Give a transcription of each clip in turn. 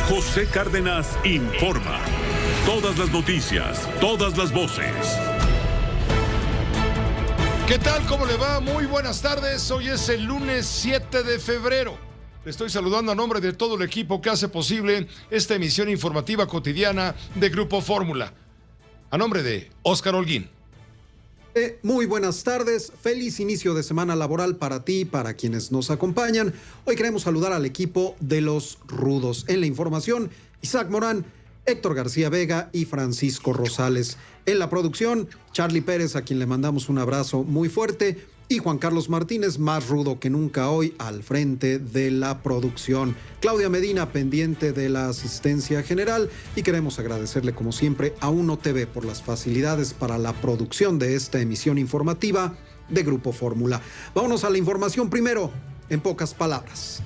José Cárdenas informa. Todas las noticias, todas las voces. ¿Qué tal? ¿Cómo le va? Muy buenas tardes. Hoy es el lunes 7 de febrero. Le estoy saludando a nombre de todo el equipo que hace posible esta emisión informativa cotidiana de Grupo Fórmula. A nombre de Óscar Holguín. Muy buenas tardes, feliz inicio de semana laboral para ti y para quienes nos acompañan. Hoy queremos saludar al equipo de los rudos. En la información, Isaac Morán, Héctor García Vega y Francisco Rosales. En la producción, Charlie Pérez, a quien le mandamos un abrazo muy fuerte, y Juan Carlos Martínez, más rudo que nunca hoy, al frente de la producción. Claudia Medina, pendiente de la asistencia general, y queremos agradecerle como siempre a Uno TV por las facilidades para la producción de esta emisión informativa de Grupo Fórmula. Vámonos a la información primero, en pocas palabras.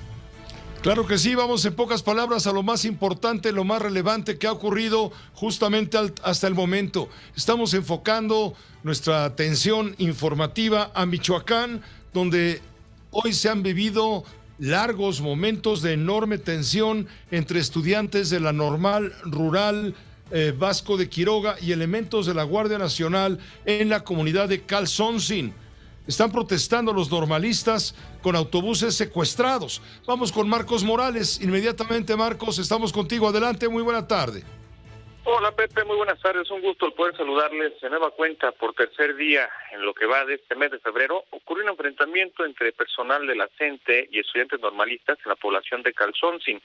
Claro que sí, vamos en pocas palabras a lo más importante, lo más relevante que ha ocurrido justamente hasta el momento. Estamos enfocando nuestra atención informativa a Michoacán, donde hoy se han vivido largos momentos de enorme tensión entre estudiantes de la Normal Rural Vasco de Quiroga y elementos de la Guardia Nacional en la comunidad de Calzoncin. Están protestando los normalistas con autobuses secuestrados. Vamos con Marcos Morales. Inmediatamente, Marcos, estamos contigo. Adelante, muy buena tarde. Hola, Pepe, muy buenas tardes. Un gusto el poder saludarles de nueva cuenta por tercer día en lo que va de este mes de febrero. Ocurrió un enfrentamiento entre personal de la CENTE y estudiantes normalistas en la población de Calzoncin.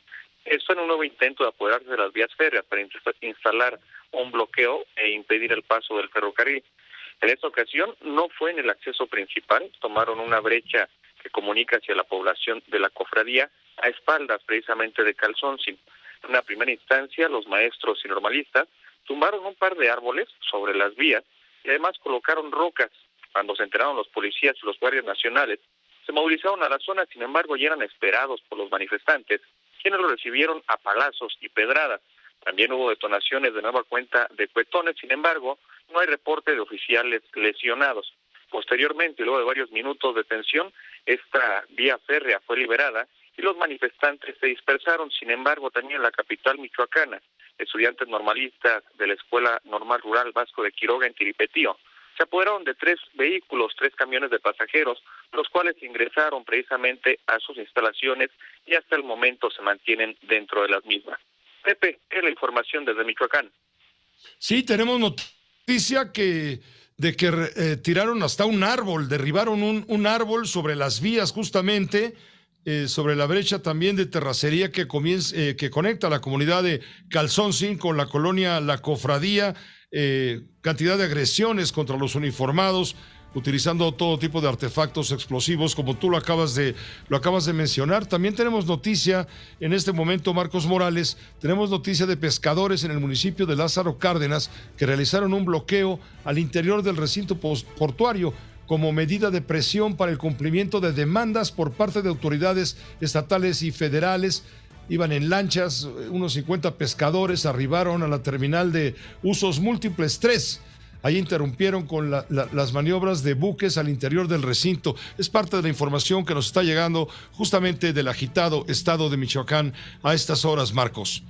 Esto en un nuevo intento de apoderarse de las vías férreas para instalar un bloqueo e impedir el paso del ferrocarril. En esta ocasión no fue en el acceso principal, tomaron una brecha que comunica hacia la población de la cofradía a espaldas precisamente de Calzoncin. En una primera instancia, los maestros y normalistas tumbaron un par de árboles sobre las vías y además colocaron rocas. Cuando se enteraron los policías y los guardias nacionales, se movilizaron a la zona, sin embargo ya eran esperados por los manifestantes, quienes lo recibieron a palazos y pedradas. También hubo detonaciones de nueva cuenta de cuetones, sin embargo, no hay reporte de oficiales lesionados. Posteriormente, luego de varios minutos de tensión, esta vía férrea fue liberada y los manifestantes se dispersaron. Sin embargo, también en la capital michoacana, estudiantes normalistas de la Escuela Normal Rural Vasco de Quiroga en Tiripetío se apoderaron de 3 vehículos, 3 camiones de pasajeros, los cuales ingresaron precisamente a sus instalaciones y hasta el momento se mantienen dentro de las mismas. Pepe, es la información desde Michoacán. Sí, tenemos noticia de que tiraron hasta un árbol, derribaron un árbol sobre las vías justamente, sobre la brecha también de terracería que conecta la comunidad de Calzoncin con la colonia La Cofradía, cantidad de agresiones contra los uniformados, utilizando todo tipo de artefactos explosivos, como tú lo acabas de mencionar. También tenemos noticia en este momento, Marcos Morales, tenemos noticia de pescadores en el municipio de Lázaro Cárdenas que realizaron un bloqueo al interior del recinto portuario como medida de presión para el cumplimiento de demandas por parte de autoridades estatales y federales. Iban en lanchas, unos 50 pescadores arribaron a la terminal de usos múltiples 3. Ahí interrumpieron con las maniobras de buques al interior del recinto. Es parte de la información que nos está llegando justamente del agitado estado de Michoacán a estas horas, Marcos.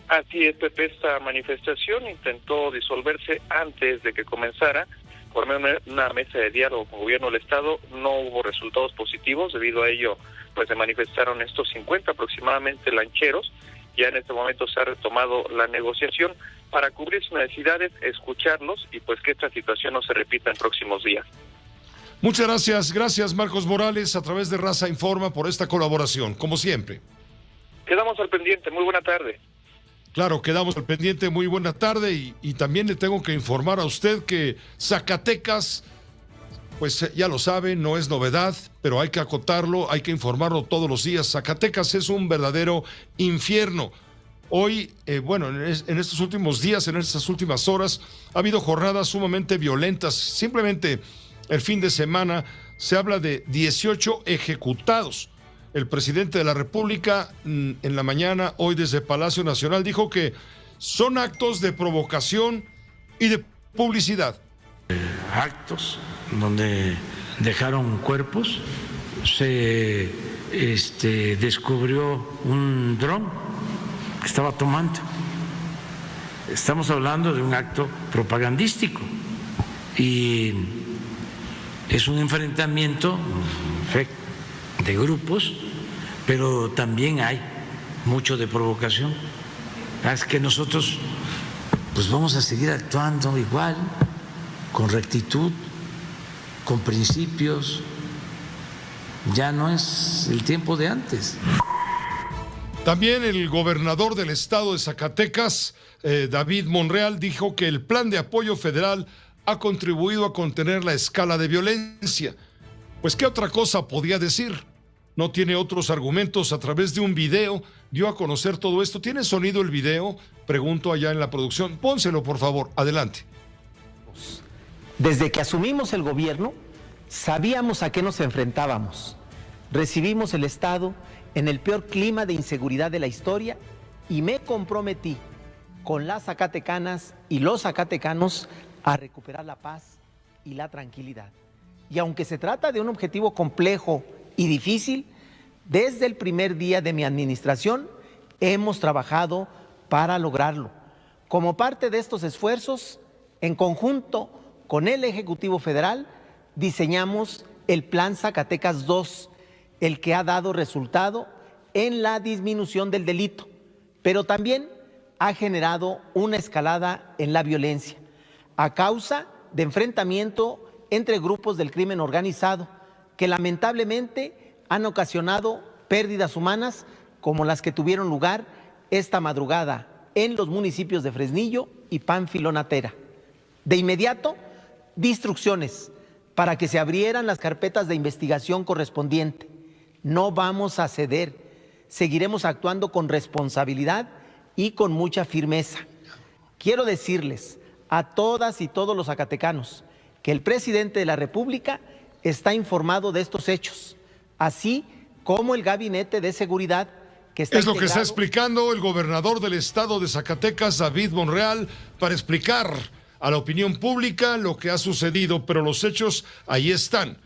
Así es, Pepe, esta manifestación intentó disolverse antes de que comenzara. Por una mesa de diálogo con el gobierno del estado no hubo resultados positivos. Debido a ello, pues se manifestaron estos 50 aproximadamente lancheros. Ya en este momento se ha retomado la negociación para cubrir sus necesidades, escucharlos y pues que esta situación no se repita en próximos días. Muchas gracias Marcos Morales a través de Raza Informa por esta colaboración, como siempre. Quedamos al pendiente, muy buena tarde. Claro, quedamos al pendiente, muy buena tarde y también le tengo que informar a usted que Zacatecas, pues ya lo sabe, no es novedad, pero hay que acotarlo, hay que informarlo todos los días. Zacatecas es un verdadero infierno. Hoy, en estos últimos días, en estas últimas horas, ha habido jornadas sumamente violentas. Simplemente el fin de semana se habla de 18 ejecutados. El presidente de la República en la mañana, hoy desde Palacio Nacional, dijo que son actos de provocación y de publicidad. Actos donde dejaron cuerpos, se descubrió un dron que estaba tomando. Estamos hablando de un acto propagandístico y es un enfrentamiento de grupos, pero también hay mucho de provocación. Es que nosotros pues vamos a seguir actuando igual, con rectitud, con principios. Ya no es el tiempo de antes. También el gobernador del estado de Zacatecas, David Monreal, dijo que el plan de apoyo federal ha contribuido a contener la escala de violencia. Pues, ¿qué otra cosa podía decir? No tiene otros argumentos. A través de un video dio a conocer todo esto. ¿Tiene sonido el video? Pregunto allá en la producción. Pónselo, por favor. Adelante. Desde que asumimos el gobierno, sabíamos a qué nos enfrentábamos. Recibimos el Estado en el peor clima de inseguridad de la historia y me comprometí con las zacatecanas y los zacatecanos a recuperar la paz y la tranquilidad. Y aunque se trata de un objetivo complejo y difícil, desde el primer día de mi administración hemos trabajado para lograrlo. Como parte de estos esfuerzos, en conjunto con el Ejecutivo Federal, diseñamos el Plan Zacatecas 2, el que ha dado resultado en la disminución del delito, pero también ha generado una escalada en la violencia, a causa de enfrentamiento entre grupos del crimen organizado, que lamentablemente han ocasionado pérdidas humanas como las que tuvieron lugar esta madrugada en los municipios de Fresnillo y Pánfilo Natera. De inmediato, di instrucciones para que se abrieran las carpetas de investigación correspondiente. No vamos a ceder, seguiremos actuando con responsabilidad y con mucha firmeza. Quiero decirles a todas y todos los zacatecanos que el presidente de la República está informado de estos hechos, así como el Gabinete de Seguridad que está integrado. Es lo que está explicando el gobernador del estado de Zacatecas, David Monreal, para explicar a la opinión pública lo que ha sucedido, pero los hechos ahí están.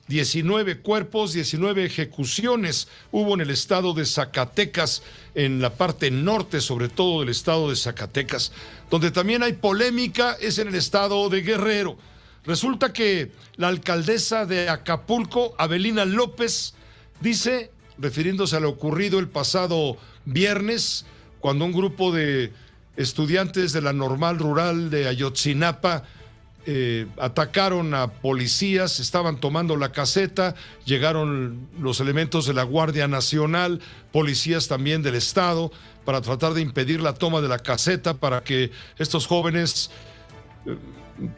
19 cuerpos, 19 ejecuciones hubo en el estado de Zacatecas, en la parte norte, sobre todo del estado de Zacatecas. Donde también hay polémica es en el estado de Guerrero. Resulta que la alcaldesa de Acapulco, Avelina López, dice, refiriéndose a lo ocurrido el pasado viernes, cuando un grupo de estudiantes de la Normal Rural de Ayotzinapa atacaron a policías, estaban tomando la caseta, llegaron los elementos de la Guardia Nacional, policías también del estado, para tratar de impedir la toma de la caseta, para que estos jóvenes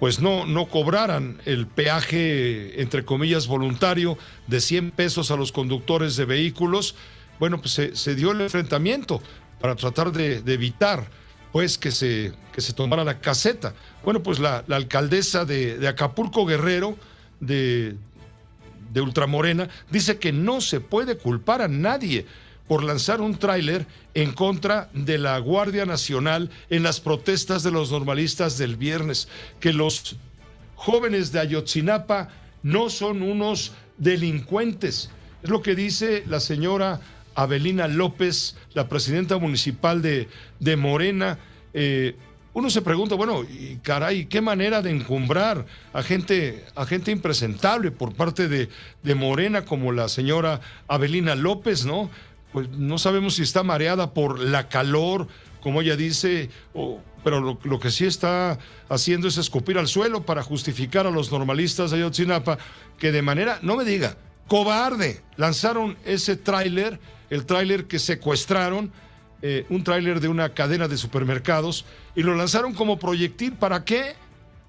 pues no cobraran el peaje, entre comillas, voluntario de 100 pesos a los conductores de vehículos. Bueno, pues se dio el enfrentamiento para tratar de evitar pues que se tomara la caseta. Bueno, pues la alcaldesa de Acapulco, Guerrero, de Ultramorena, dice que no se puede culpar a nadie por lanzar un tráiler en contra de la Guardia Nacional en las protestas de los normalistas del viernes, que los jóvenes de Ayotzinapa no son unos delincuentes. Es lo que dice la señora Avelina López, la presidenta municipal de Morena. Uno se pregunta, bueno, y caray, qué manera de encumbrar a gente impresentable por parte de Morena, como la señora Avelina López, ¿no? Pues no sabemos si está mareada por la calor, como ella dice, pero lo que sí está haciendo es escupir al suelo para justificar a los normalistas de Ayotzinapa, que de manera, no me diga, cobarde, lanzaron ese tráiler, el tráiler que secuestraron, un tráiler de una cadena de supermercados, y lo lanzaron como proyectil. ¿Para qué?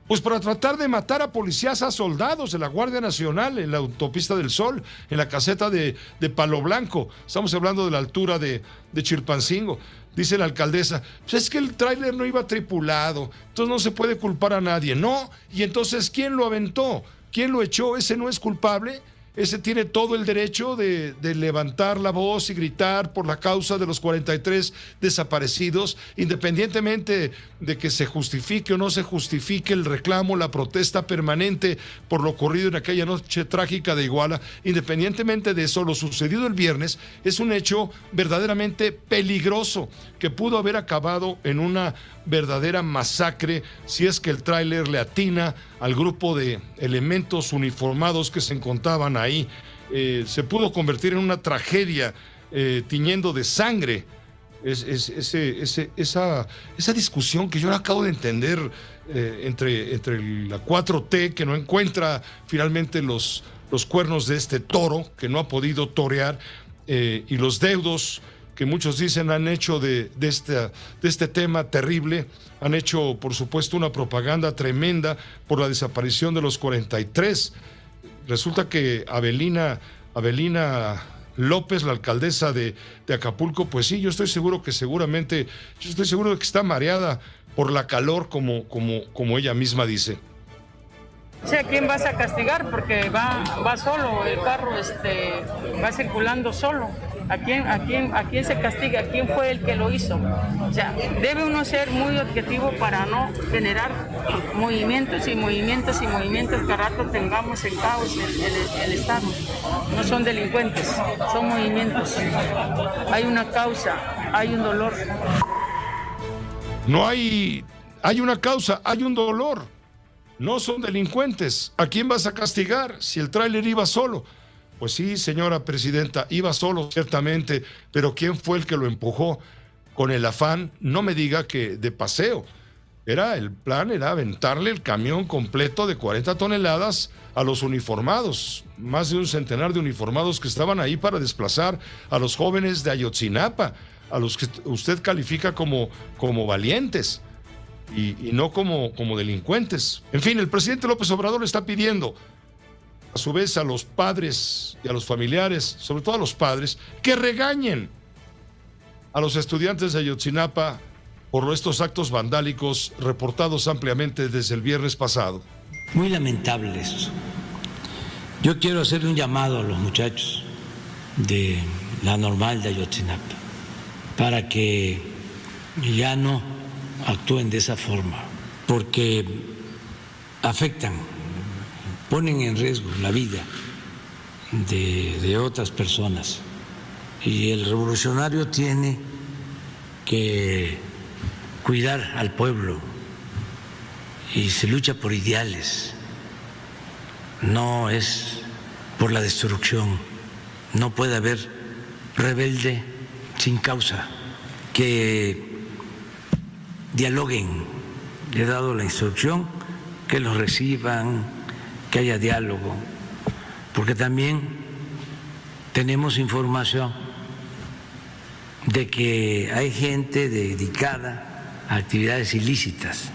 Pues para tratar de matar a policías, a soldados de la Guardia Nacional en la autopista del Sol, en la caseta de Palo Blanco. Estamos hablando de la altura de Chilpancingo. Dice la alcaldesa, pues es que el tráiler no iba tripulado, entonces no se puede culpar a nadie. No, y entonces, ¿quién lo aventó? ¿Quién lo echó? ¿Ese no es culpable? ese tiene todo el derecho de levantar la voz y gritar por la causa de los 43 desaparecidos, independientemente de que se justifique o no se justifique el reclamo, la protesta permanente por lo ocurrido en aquella noche trágica de Iguala. Independientemente de eso, lo sucedido el viernes es un hecho verdaderamente peligroso que pudo haber acabado en una verdadera masacre si es que el tráiler le atina al grupo de elementos uniformados que se encontraban ahí. Se pudo convertir en una tragedia tiñendo de sangre esa discusión que yo no acabo de entender entre la 4T, que no encuentra finalmente los cuernos de este toro que no ha podido torear, y los deudos que muchos dicen han hecho de este tema terrible, han hecho, por supuesto, una propaganda tremenda por la desaparición de los 43. Resulta que Avelina López, la alcaldesa de Acapulco, pues sí, yo estoy seguro de que está mareada por la calor, como ella misma dice. O sea, ¿a quién vas a castigar? Porque va solo, el carro va circulando solo. ¿A quién se castiga? ¿A quién fue el que lo hizo? O sea, debe uno ser muy objetivo para no generar movimientos y movimientos y movimientos que a rato tengamos en caos el Estado. No son delincuentes, son movimientos. Hay una causa, hay un dolor. No hay una causa, hay un dolor. No son delincuentes. ¿A quién vas a castigar si el tráiler iba solo? Pues sí, señora presidenta, iba solo, ciertamente, pero ¿quién fue el que lo empujó con el afán? No me diga que de paseo. El plan era aventarle el camión completo de 40 toneladas a los uniformados, más de un centenar de uniformados que estaban ahí para desplazar a los jóvenes de Ayotzinapa, a los que usted califica como valientes y no como delincuentes. En fin, el presidente López Obrador le está pidiendo a su vez a los padres y a los familiares, sobre todo a los padres, que regañen a los estudiantes de Ayotzinapa por estos actos vandálicos reportados ampliamente desde el viernes pasado. Muy lamentable esto. Yo quiero hacer un llamado a los muchachos de la Normal de Ayotzinapa para que ya no actúen de esa forma, porque afectan, ponen en riesgo la vida de otras personas, y el revolucionario tiene que cuidar al pueblo y se lucha por ideales, no es por la destrucción. No puede haber rebelde sin causa. Que dialoguen, le he dado la instrucción, que los reciban, que haya diálogo, porque también tenemos información de que hay gente dedicada a actividades ilícitas,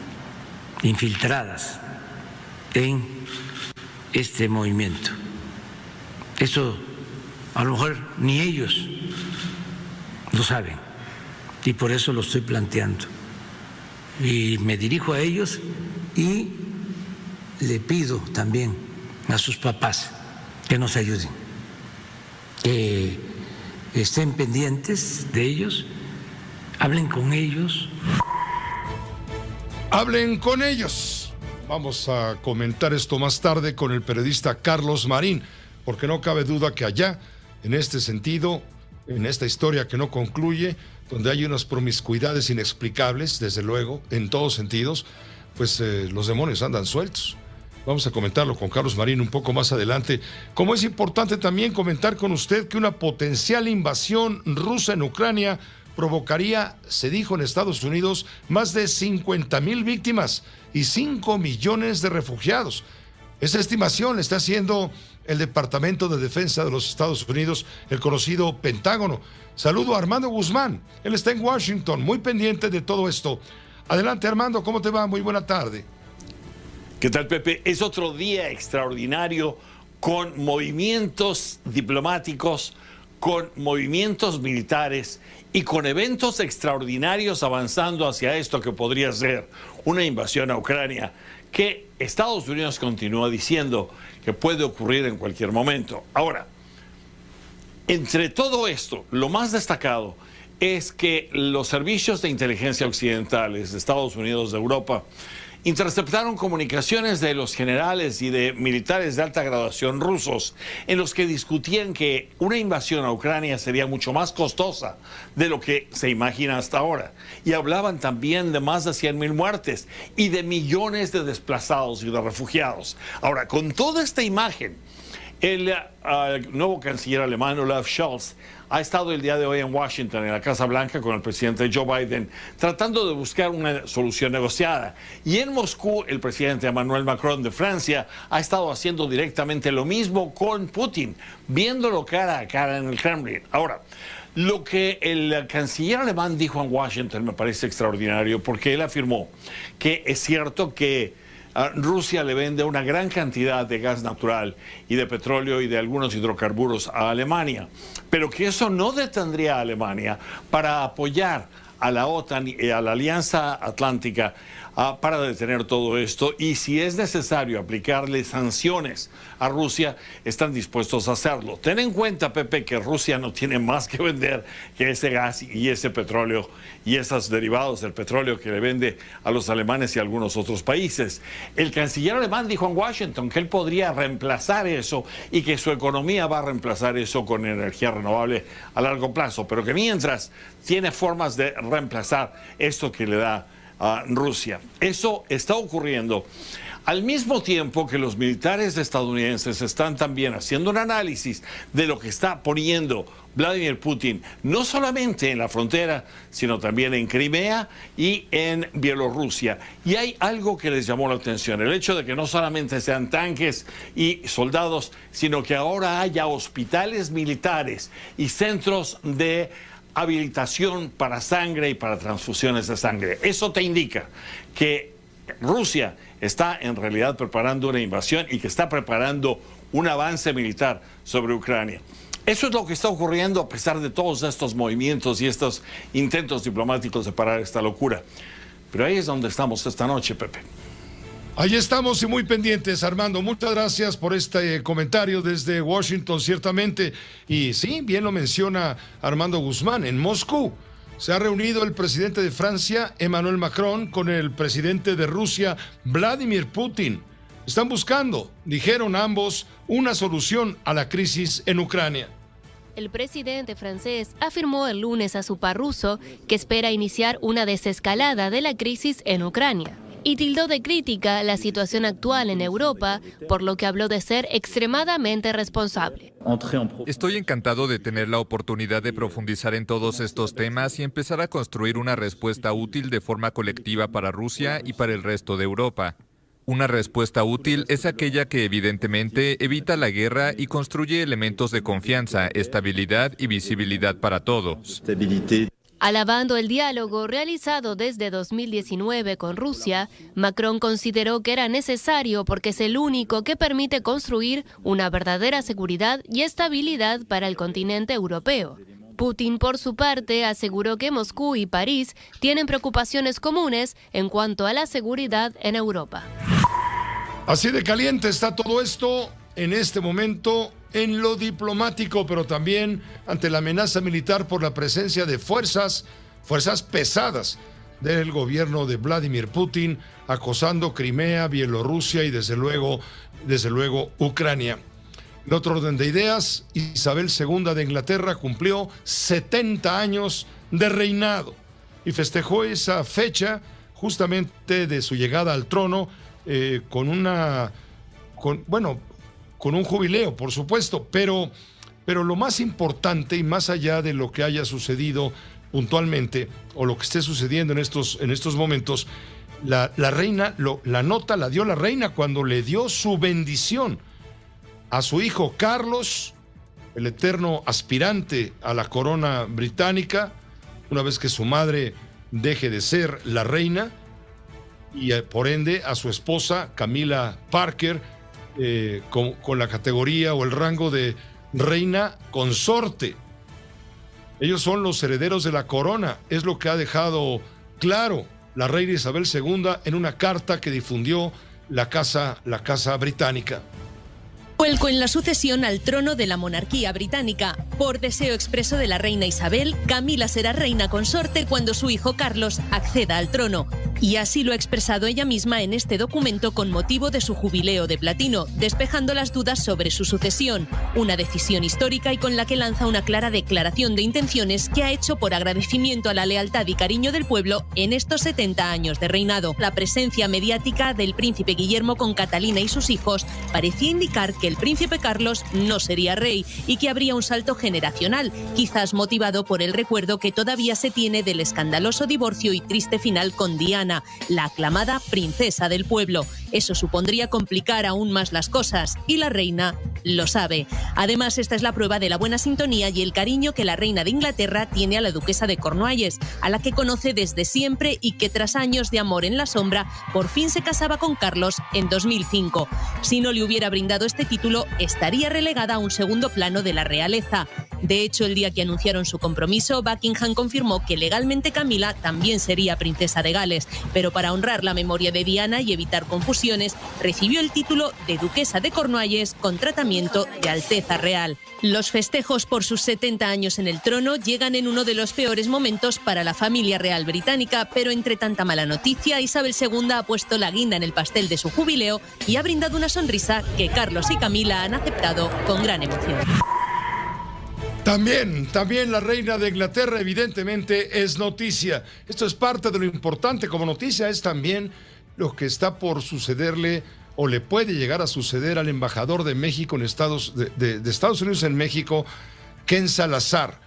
infiltradas en este movimiento. Eso a lo mejor ni ellos lo saben, y por eso lo estoy planteando. Y me dirijo a ellos y le pido también a sus papás que nos ayuden, que estén pendientes de ellos, hablen con ellos. Hablen con ellos. Vamos a comentar esto más tarde con el periodista Carlos Marín, porque no cabe duda que allá, en este sentido, en esta historia que no concluye, donde hay unas promiscuidades inexplicables, desde luego, en todos sentidos, pues los demonios andan sueltos. Vamos a comentarlo con Carlos Marín un poco más adelante. Como es importante también comentar con usted que una potencial invasión rusa en Ucrania provocaría, se dijo en Estados Unidos, más de 50,000 víctimas y 5 millones de refugiados. Esa estimación la está haciendo el Departamento de Defensa de los Estados Unidos, el conocido Pentágono. Saludo a Armando Guzmán, él está en Washington, muy pendiente de todo esto. Adelante, Armando, ¿cómo te va? Muy buena tarde. ¿Qué tal, Pepe? Es otro día extraordinario con movimientos diplomáticos, con movimientos militares y con eventos extraordinarios avanzando hacia esto que podría ser una invasión a Ucrania, que Estados Unidos continúa diciendo que puede ocurrir en cualquier momento. Ahora, entre todo esto, lo más destacado es que los servicios de inteligencia occidentales de Estados Unidos, de Europa, interceptaron comunicaciones de los generales y de militares de alta graduación rusos en los que discutían que una invasión a Ucrania sería mucho más costosa de lo que se imagina hasta ahora. Y hablaban también de más de 100,000 muertes y de millones de desplazados y de refugiados. Ahora, con toda esta imagen, el nuevo canciller alemán Olaf Scholz ha estado el día de hoy en Washington, en la Casa Blanca, con el presidente Joe Biden, tratando de buscar una solución negociada. Y en Moscú, el presidente Emmanuel Macron de Francia ha estado haciendo directamente lo mismo con Putin, viéndolo cara a cara en el Kremlin. Ahora, lo que el canciller alemán dijo en Washington me parece extraordinario, porque él afirmó que es cierto que Rusia le vende una gran cantidad de gas natural y de petróleo y de algunos hidrocarburos a Alemania, pero que eso no detendría a Alemania para apoyar a la OTAN y a la Alianza Atlántica para detener todo esto, y si es necesario aplicarle sanciones a Rusia, están dispuestos a hacerlo. Ten en cuenta, Pepe, que Rusia no tiene más que vender que ese gas y ese petróleo y esos derivados del petróleo que le vende a los alemanes y a algunos otros países. El canciller alemán dijo en Washington que él podría reemplazar eso y que su economía va a reemplazar eso con energía renovable a largo plazo, pero que mientras tiene formas de reemplazar esto que le da a Rusia. Eso está ocurriendo al mismo tiempo que los militares estadounidenses están también haciendo un análisis de lo que está poniendo Vladimir Putin, no solamente en la frontera, sino también en Crimea y en Bielorrusia. Y hay algo que les llamó la atención, el hecho de que no solamente sean tanques y soldados, sino que ahora haya hospitales militares y centros de habilitación para sangre y para transfusiones de sangre. Eso te indica que Rusia está en realidad preparando una invasión y que está preparando un avance militar sobre Ucrania. Eso es lo que está ocurriendo a pesar de todos estos movimientos y estos intentos diplomáticos de parar esta locura. Pero ahí es donde estamos esta noche, Pepe. Ahí estamos y muy pendientes, Armando. Muchas gracias por este comentario desde Washington, ciertamente. Y sí, bien lo menciona Armando Guzmán, en Moscú se ha reunido el presidente de Francia, Emmanuel Macron, con el presidente de Rusia, Vladimir Putin. Están buscando, dijeron ambos, una solución a la crisis en Ucrania. El presidente francés afirmó el lunes a su par ruso que espera iniciar una desescalada de la crisis en Ucrania y tildó de crítica la situación actual en Europa, por lo que habló de ser extremadamente responsable. Estoy encantado de tener la oportunidad de profundizar en todos estos temas y empezar a construir una respuesta útil de forma colectiva para Rusia y para el resto de Europa. Una respuesta útil es aquella que evidentemente evita la guerra y construye elementos de confianza, estabilidad y visibilidad para todos. Alabando el diálogo realizado desde 2019 con Rusia, Macron consideró que era necesario porque es el único que permite construir una verdadera seguridad y estabilidad para el continente europeo. Putin, por su parte, aseguró que Moscú y París tienen preocupaciones comunes en cuanto a la seguridad en Europa. Así de caliente está todo esto en este momento en lo diplomático, pero también ante la amenaza militar por la presencia de fuerzas pesadas del gobierno de Vladimir Putin, acosando Crimea, Bielorrusia y desde luego Ucrania. En otro orden de ideas, Isabel II de Inglaterra cumplió 70 años de reinado y festejó esa fecha justamente de su llegada al trono con un jubileo, por supuesto, pero lo más importante y más allá de lo que haya sucedido puntualmente o lo que esté sucediendo en estos momentos, la reina, la nota la dio la reina cuando le dio su bendición a su hijo Carlos, el eterno aspirante a la corona británica, una vez que su madre deje de ser la reina, y por ende a su esposa Camila Parker, con la categoría o el rango de reina consorte. Ellos son los herederos de la corona, es lo que ha dejado claro la reina Isabel II en una carta que difundió la casa británica. Vuelco en la sucesión al trono de la monarquía británica. Por deseo expreso de la reina Isabel, Camila será reina consorte cuando su hijo Carlos acceda al trono. Y así lo ha expresado ella misma en este documento con motivo de su jubileo de platino, despejando las dudas sobre su sucesión. Una decisión histórica y con la que lanza una clara declaración de intenciones que ha hecho por agradecimiento a la lealtad y cariño del pueblo en estos 70 años de reinado. La presencia mediática del príncipe Guillermo con Catalina y sus hijos parecía indicar que el príncipe Carlos no sería rey y que habría un salto generacional, quizás motivado por el recuerdo que todavía se tiene del escandaloso divorcio y triste final con Diana, la aclamada princesa del pueblo. Eso supondría complicar aún más las cosas y la reina lo sabe. Además, esta es la prueba de la buena sintonía y el cariño que la reina de Inglaterra tiene a la duquesa de Cornualles, a la que conoce desde siempre y que tras años de amor en la sombra, por fin se casaba con Carlos en 2005. Si no le hubiera brindado este título, estaría relegada a un segundo plano de la realeza. De hecho, el día que anunciaron su compromiso, Buckingham confirmó que legalmente Camila también sería princesa de Gales, pero para honrar la memoria de Diana y evitar confusiones, recibió el título de duquesa de Cornualles con tratamiento de Alteza Real. Los festejos por sus 70 años en el trono llegan en uno de los peores momentos para la familia real británica, pero entre tanta mala noticia, Isabel II ha puesto la guinda en el pastel de su jubileo y ha brindado una sonrisa que Carlos y Camila han aceptado con gran emoción. También la reina de Inglaterra evidentemente es noticia. Esto es parte de lo importante como noticia, es también lo que está por sucederle o le puede llegar a suceder al embajador de México en Estados Unidos en México, Ken Salazar.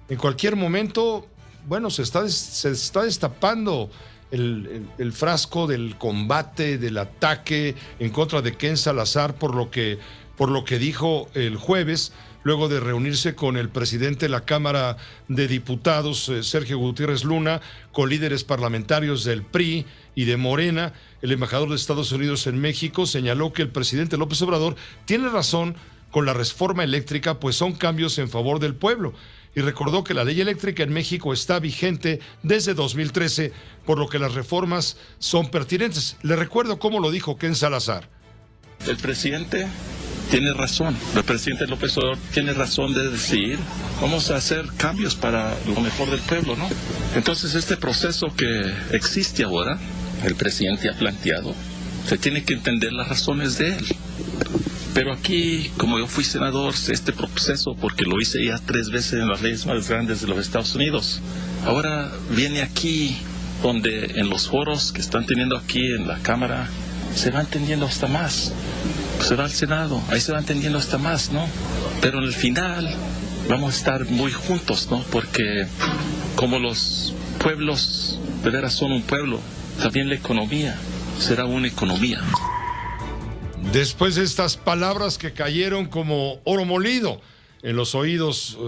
En cualquier momento, bueno, se está destapando el frasco del combate, del ataque en contra de Ken Salazar por lo que dijo el jueves, luego de reunirse con el presidente de la Cámara de Diputados, Sergio Gutiérrez Luna, con líderes parlamentarios del PRI y de Morena. El embajador de Estados Unidos en México señaló que el presidente López Obrador tiene razón con la reforma eléctrica, pues son cambios en favor del pueblo. Y recordó que la ley eléctrica en México está vigente desde 2013, por lo que las reformas son pertinentes. Le recuerdo cómo lo dijo Ken Salazar. El presidente tiene razón, el presidente López Obrador tiene razón de decir, vamos a hacer cambios para lo mejor del pueblo, ¿no? Entonces este proceso que existe ahora, el presidente ha planteado, se tiene que entender las razones de él. Pero aquí, como yo fui senador, sé este proceso porque lo hice ya 3 veces en las leyes más grandes de los Estados Unidos. Ahora viene aquí, donde en los foros que están teniendo aquí en la Cámara, se va entendiendo hasta más. Se va al Senado, ahí se va entendiendo hasta más, ¿no? Pero en el final vamos a estar muy juntos, ¿no? Porque como los pueblos de veras son un pueblo, también la economía será una economía. Después de estas palabras que cayeron como oro molido en los oídos,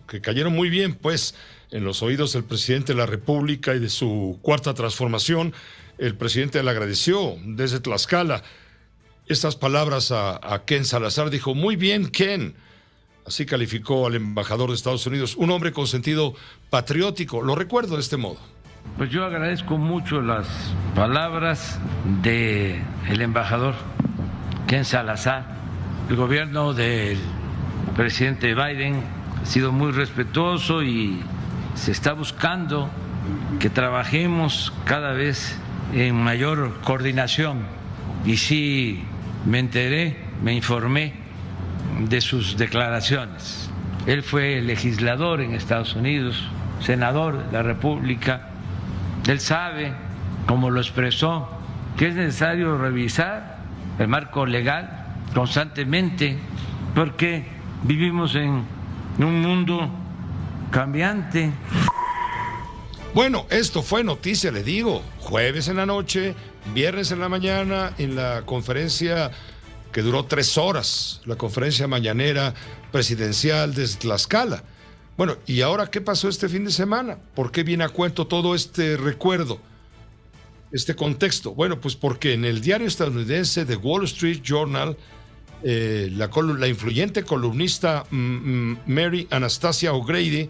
que cayeron muy bien, pues, en los oídos del presidente de la República y de su cuarta transformación, el presidente le agradeció desde Tlaxcala estas palabras a Ken Salazar. Dijo, muy bien, Ken. Así calificó al embajador de Estados Unidos, un hombre con sentido patriótico. Lo recuerdo de este modo. Pues yo agradezco mucho las palabras del embajador Ken Salazar. El gobierno del presidente Biden ha sido muy respetuoso y se está buscando que trabajemos cada vez en mayor coordinación. Y sí, me enteré, me informé de sus declaraciones. Él fue legislador en Estados Unidos, senador de la República. Él sabe, como lo expresó, que es necesario revisar el marco legal constantemente porque vivimos en un mundo cambiante. Bueno, esto fue noticia, le digo, jueves en la noche, viernes en la mañana, en la conferencia que duró 3 horas, la conferencia mañanera presidencial desde Tlaxcala. Bueno, ¿y ahora qué pasó este fin de semana? ¿Por qué viene a cuento todo este recuerdo, este contexto? Bueno, pues porque en el diario estadounidense The Wall Street Journal la influyente columnista Mary Anastasia O'Grady,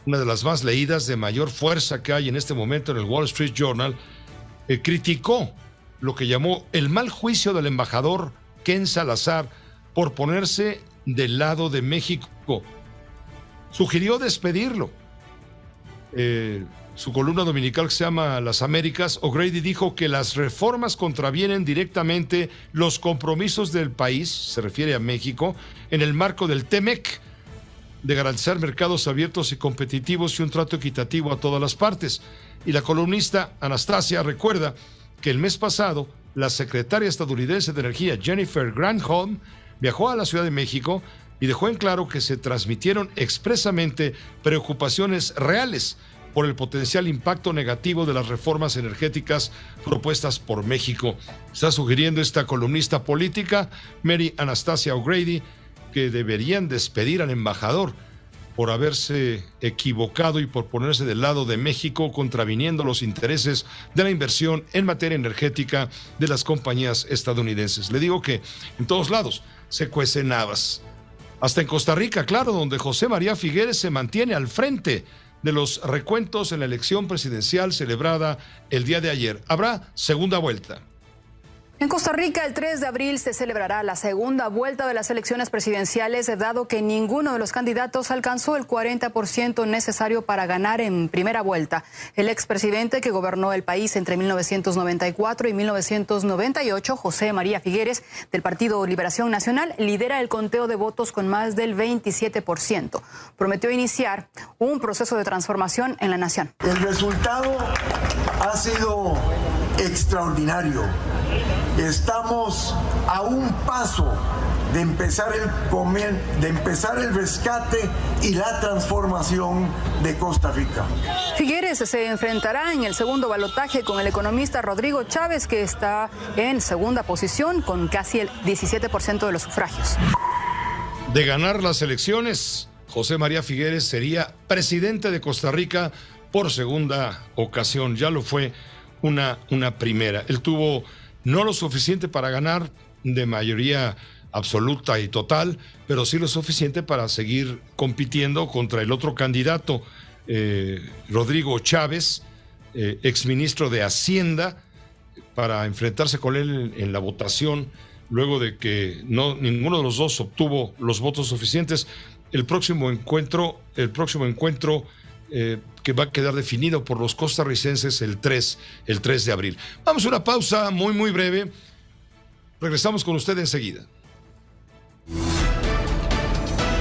una de las más leídas, de mayor fuerza que hay en este momento en el Wall Street Journal, criticó lo que llamó el mal juicio del embajador Ken Salazar por ponerse del lado de México. Sugirió despedirlo. Su columna dominical, que se llama Las Américas, O'Grady dijo que las reformas contravienen directamente los compromisos del país, se refiere a México, en el marco del TEMEC, de garantizar mercados abiertos y competitivos y un trato equitativo a todas las partes. Y la columnista Anastasia recuerda que el mes pasado la secretaria estadounidense de Energía, Jennifer Granholm, viajó a la Ciudad de México y dejó en claro que se transmitieron expresamente preocupaciones reales por el potencial impacto negativo de las reformas energéticas propuestas por México. Está sugiriendo esta columnista política, Mary Anastasia O'Grady, que deberían despedir al embajador por haberse equivocado y por ponerse del lado de México, contraviniendo los intereses de la inversión en materia energética de las compañías estadounidenses. Le digo que en todos lados se cuecen habas. Hasta en Costa Rica, claro, donde José María Figueres se mantiene al frente de los recuentos en la elección presidencial celebrada el día de ayer. Habrá segunda vuelta. En Costa Rica, el 3 de abril se celebrará la segunda vuelta de las elecciones presidenciales, dado que ninguno de los candidatos alcanzó el 40% necesario para ganar en primera vuelta. El expresidente que gobernó el país entre 1994 y 1998, José María Figueres, del Partido Liberación Nacional, lidera el conteo de votos con más del 27%. Prometió iniciar un proceso de transformación en la nación. El resultado ha sido extraordinario. Estamos a un paso de empezar el rescate y la transformación de Costa Rica. Figueres se enfrentará en el segundo balotaje con el economista Rodrigo Chávez, que está en segunda posición con casi el 17% de los sufragios. De ganar las elecciones, José María Figueres sería presidente de Costa Rica por segunda ocasión. Ya lo fue una primera. Él tuvo no lo suficiente para ganar de mayoría absoluta y total, pero sí lo suficiente para seguir compitiendo contra el otro candidato, Rodrigo Chávez, exministro de Hacienda, para enfrentarse con él en la votación, luego de que ninguno de los dos obtuvo los votos suficientes. El próximo encuentro que va a quedar definido por los costarricenses el 3 de abril. Vamos a una pausa muy breve. Regresamos con usted enseguida.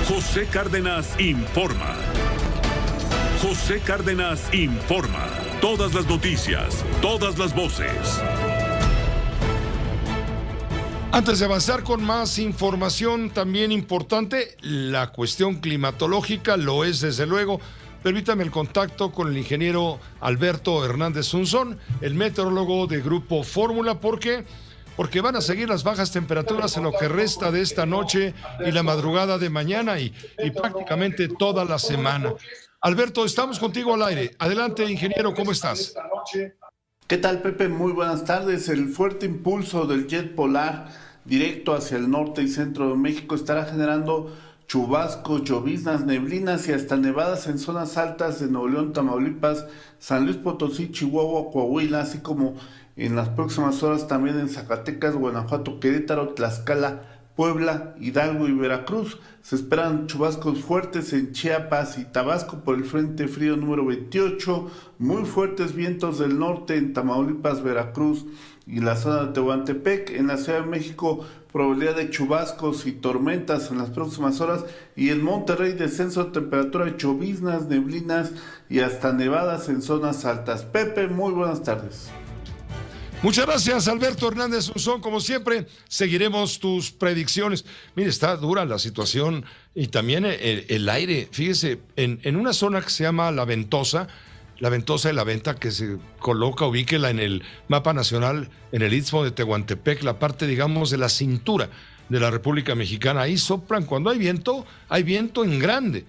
José Cárdenas informa. José Cárdenas informa. Todas las noticias, todas las voces. Antes de avanzar con más información también importante, la cuestión climatológica lo es desde luego. Permítame el contacto con el ingeniero Alberto Hernández Unzón, el meteorólogo de Grupo Fórmula, porque van a seguir las bajas temperaturas en lo que resta de esta noche y la madrugada de mañana y prácticamente toda la semana. Alberto, estamos contigo al aire. Adelante, ingeniero, ¿cómo estás? ¿Qué tal, Pepe? Muy buenas tardes. El fuerte impulso del jet polar directo hacia el norte y centro de México estará generando chubascos, lloviznas, neblinas y hasta nevadas en zonas altas de Nuevo León, Tamaulipas, San Luis Potosí, Chihuahua, Coahuila, así como en las próximas horas también en Zacatecas, Guanajuato, Querétaro, Tlaxcala, Puebla, Hidalgo y Veracruz. Se esperan chubascos fuertes en Chiapas y Tabasco por el Frente Frío número 28, muy fuertes vientos del norte en Tamaulipas, Veracruz y la zona de Tehuantepec. En la Ciudad de México, probabilidad de chubascos y tormentas en las próximas horas, y en Monterrey, descenso de temperatura, lloviznas, neblinas y hasta nevadas en zonas altas. Pepe, muy buenas tardes. Muchas gracias, Alberto Hernández Unzón. Como siempre, seguiremos tus predicciones. Mire, está dura la situación y también el aire. Fíjese, en una zona que se llama La Ventosa de la Venta, que se ubíquela en el mapa nacional, en el Istmo de Tehuantepec, la parte, digamos, de la cintura de la República Mexicana. Ahí soplan, cuando hay viento en grande.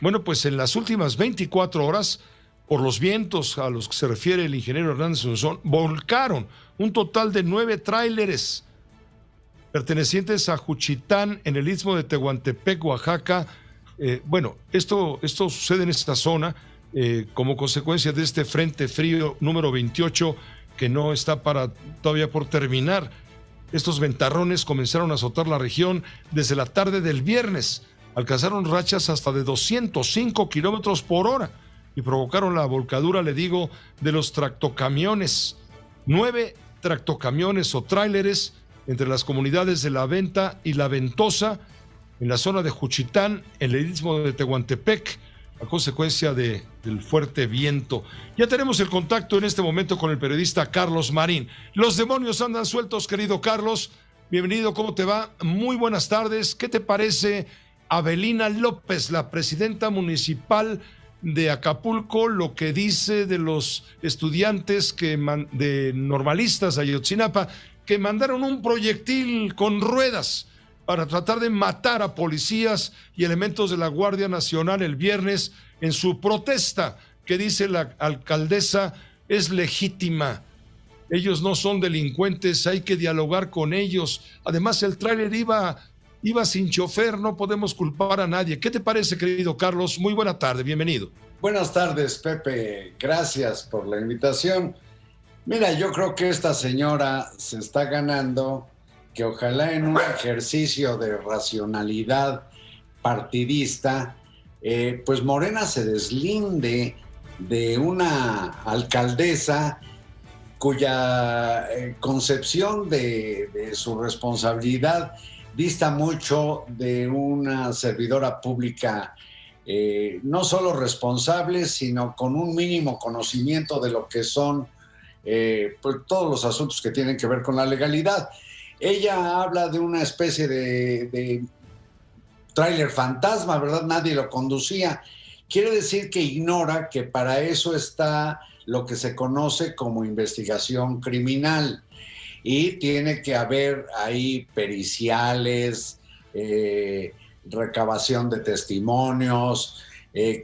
Bueno, pues en las últimas 24 horas, por los vientos a los que se refiere el ingeniero Hernández Unzón, volcaron un total de 9 tráileres. pertenecientes a Juchitán, en el istmo de Tehuantepec, Oaxaca. Esto sucede en esta zona como consecuencia de este frente frío número 28 que no está todavía por terminar. Estos ventarrones comenzaron a azotar la región desde la tarde del viernes. Alcanzaron rachas hasta de 205 kilómetros por hora y provocaron la volcadura, le digo, de los tractocamiones. 9 tractocamiones o tráileres entre las comunidades de La Venta y La Ventosa, en la zona de Juchitán, en el istmo de Tehuantepec, a consecuencia del fuerte viento. Ya tenemos el contacto en este momento con el periodista Carlos Marín. Los demonios andan sueltos, querido Carlos. Bienvenido, ¿cómo te va? Muy buenas tardes. ¿Qué te parece Avelina López, la presidenta municipal de Acapulco, lo que dice de los estudiantes de normalistas de Ayotzinapa que mandaron un proyectil con ruedas para tratar de matar a policías y elementos de la Guardia Nacional el viernes en su protesta, que dice la alcaldesa es legítima? Ellos no son delincuentes, hay que dialogar con ellos. Además, el tráiler iba sin chofer, no podemos culpar a nadie. ¿Qué te parece, querido Carlos? Muy buena tarde, bienvenido. Buenas tardes, Pepe. Gracias por la invitación. Mira, yo creo que esta señora se está ganando que ojalá en un ejercicio de racionalidad partidista, pues Morena se deslinde de una alcaldesa cuya concepción de su responsabilidad dista mucho de una servidora pública no solo responsable, sino con un mínimo conocimiento de lo que son pues todos los asuntos que tienen que ver con la legalidad. Ella habla de una especie de tráiler fantasma, ¿verdad? Nadie lo conducía. Quiere decir que ignora que para eso está lo que se conoce como investigación criminal. Y tiene que haber ahí periciales, recabación de testimonios,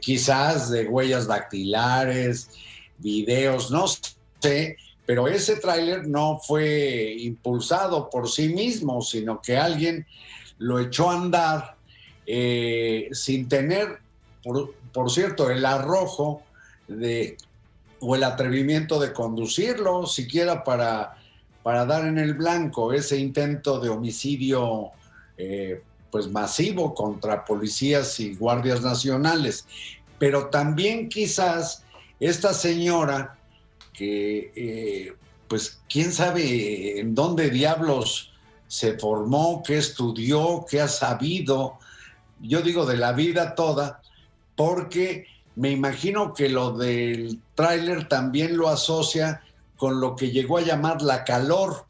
quizás de huellas dactilares, videos, no sé, pero ese tráiler no fue impulsado por sí mismo, sino que alguien lo echó a andar sin tener, por cierto, el arrojo o el atrevimiento de conducirlo, siquiera para dar en el blanco ese intento de homicidio pues masivo contra policías y guardias nacionales. Pero también quizás esta señora que pues quién sabe en dónde diablos se formó, qué estudió, qué ha sabido, yo digo de la vida toda, porque me imagino que lo del tráiler también lo asocia con lo que llegó a llamar la calor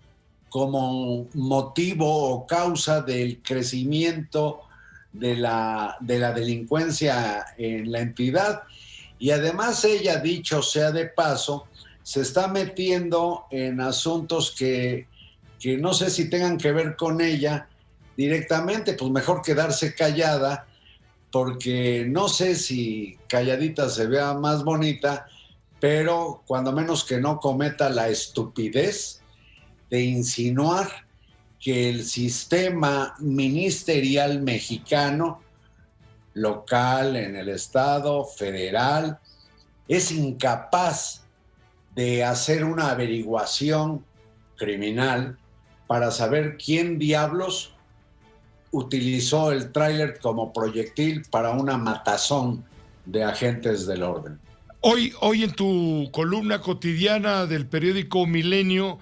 como motivo o causa del crecimiento de la delincuencia en la entidad. Y además ella, dicho sea de paso, se está metiendo en asuntos que no sé si tengan que ver con ella directamente, pues mejor quedarse callada, porque no sé si calladita se vea más bonita, pero cuando menos que no cometa la estupidez de insinuar que el sistema ministerial mexicano, local, en el estado, federal, es incapaz de hacer una averiguación criminal para saber quién diablos utilizó el tráiler como proyectil para una matazón de agentes del orden. Hoy en tu columna cotidiana del periódico Milenio,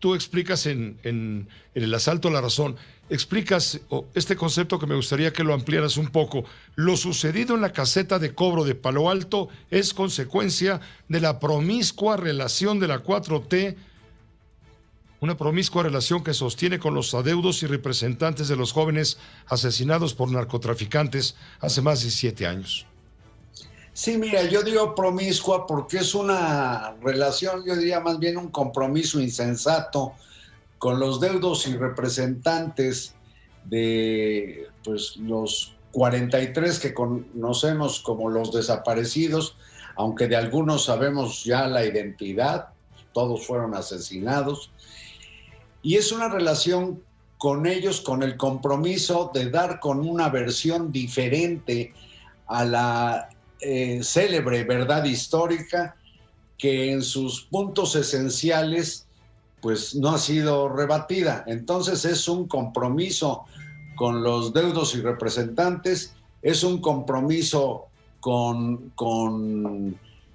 tú explicas en el asalto a la razón, explicas este concepto que me gustaría que lo ampliaras un poco. Lo sucedido en la caseta de cobro de Palo Alto es consecuencia de la promiscua relación de la 4T, una promiscua relación que sostiene con los adeudos y representantes de los jóvenes asesinados por narcotraficantes hace más de 7 años. Sí, mira, yo digo promiscua porque es una relación, yo diría más bien un compromiso insensato con los deudos y representantes de pues, los 43 que conocemos como los desaparecidos, aunque de algunos sabemos ya la identidad, todos fueron asesinados. Y es una relación con ellos con el compromiso de dar con una versión diferente a la célebre verdad histórica que en sus puntos esenciales pues no ha sido rebatida. Entonces es un compromiso con los deudos y representantes, es un compromiso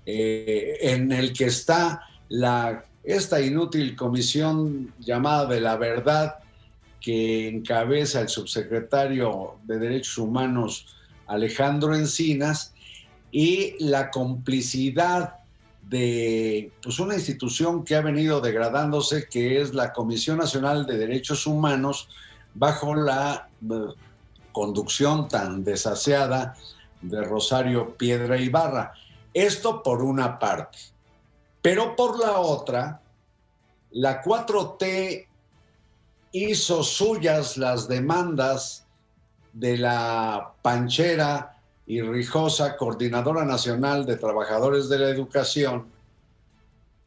en el que está esta inútil comisión llamada de la verdad que encabeza el subsecretario de Derechos Humanos Alejandro Encinas, y la complicidad de una institución que ha venido degradándose, que es la Comisión Nacional de Derechos Humanos, bajo la conducción tan desaseada de Rosario Piedra Ibarra. Esto por una parte. Pero por la otra, la 4T hizo suyas las demandas de la Panchera y Rijosa, Coordinadora Nacional de Trabajadores de la Educación,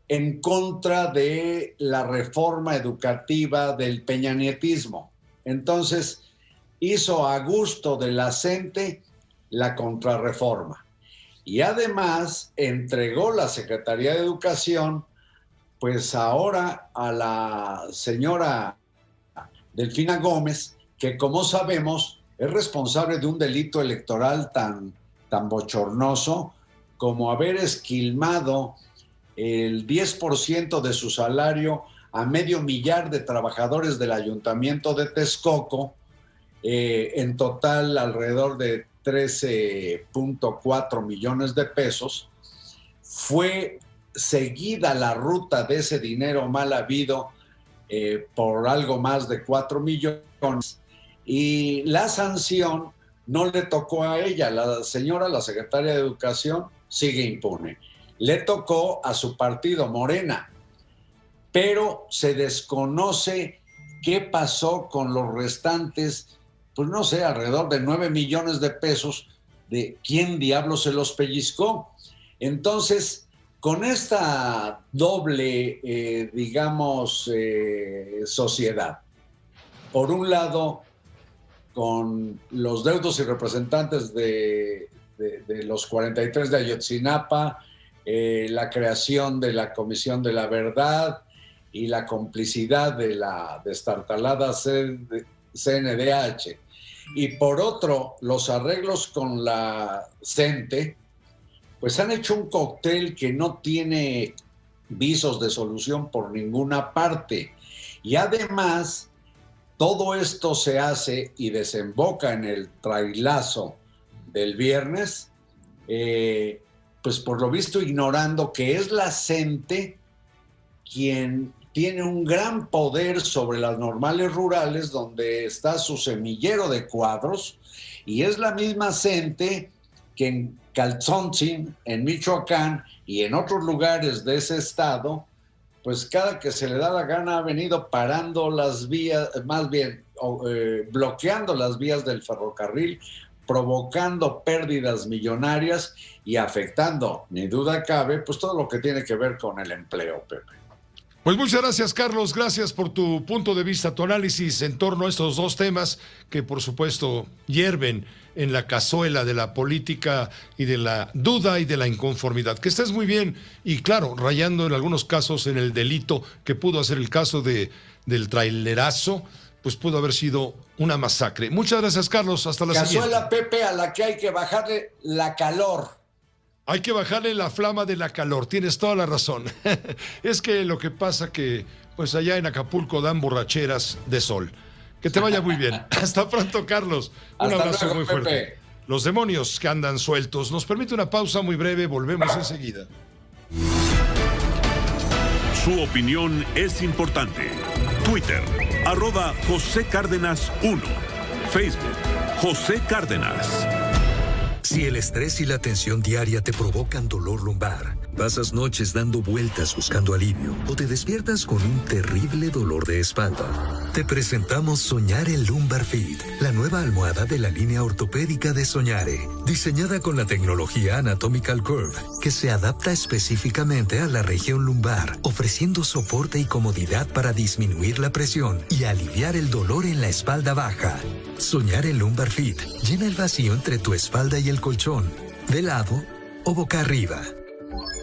en contra de la reforma educativa del peñanietismo. Entonces, hizo a gusto de la CENTE la contrarreforma. Y además entregó la Secretaría de Educación, pues ahora a la señora Delfina Gómez, que como sabemos es responsable de un delito electoral tan bochornoso como haber esquilmado el 10% de su salario a 500,000 de trabajadores del Ayuntamiento de Texcoco, en total alrededor de 13.4 millones de pesos. Fue seguida la ruta de ese dinero mal habido por algo más de 4 millones, y la sanción no le tocó a ella. La señora, la secretaria de Educación, sigue impune. Le tocó a su partido, Morena, pero se desconoce qué pasó con los restantes, pues no sé, alrededor de 9 millones de pesos, de quién diablo se los pellizcó. Entonces, con esta doble, sociedad, por un lado, con los deudos y representantes de los 43 de Ayotzinapa, la creación de la Comisión de la Verdad y la complicidad de la destartalada CNDH. Y por otro, los arreglos con la CENTE, pues han hecho un cóctel que no tiene visos de solución por ninguna parte. Y además, todo esto se hace y desemboca en el trailazo del viernes, pues por lo visto ignorando que es la CENTE quien tiene un gran poder sobre las normales rurales, donde está su semillero de cuadros, y es la misma CENTE que en Calzoncin, en Michoacán y en otros lugares de ese estado, pues cada que se le da la gana ha venido parando las vías, más bien bloqueando las vías del ferrocarril, provocando pérdidas millonarias y afectando, ni duda cabe, pues todo lo que tiene que ver con el empleo, Pepe. Pues muchas gracias, Carlos. Gracias por tu punto de vista, tu análisis en torno a estos dos temas que, por supuesto, hierven en la cazuela de la política y de la duda y de la inconformidad. Que estés muy bien y, claro, rayando en algunos casos en el delito, que pudo ser el caso del trailerazo, pues pudo haber sido una masacre. Muchas gracias, Carlos. Hasta la siguiente. Cazuela, Pepe, a la que hay que bajarle la calor. Hay que bajarle la flama de la calor, tienes toda la razón. Es que lo que pasa que, pues allá en Acapulco dan borracheras de sol. Que te vaya muy bien. Hasta pronto, Carlos. Un abrazo luego, muy fuerte. Pepe. Los demonios que andan sueltos. Nos permite una pausa muy breve, volvemos enseguida. Su opinión es importante. Twitter, @José Cárdenas 1. Facebook, José Cárdenas. Si el estrés y la tensión diaria te provocan dolor lumbar, pasas noches dando vueltas buscando alivio o te despiertas con un terrible dolor de espalda. Te presentamos Soñare Lumbar Fit, la nueva almohada de la línea ortopédica de Soñare, diseñada con la tecnología Anatomical Curve, que se adapta específicamente a la región lumbar, ofreciendo soporte y comodidad para disminuir la presión y aliviar el dolor en la espalda baja. Soñare Lumbar Fit llena el vacío entre tu espalda y el colchón, de lado o boca arriba.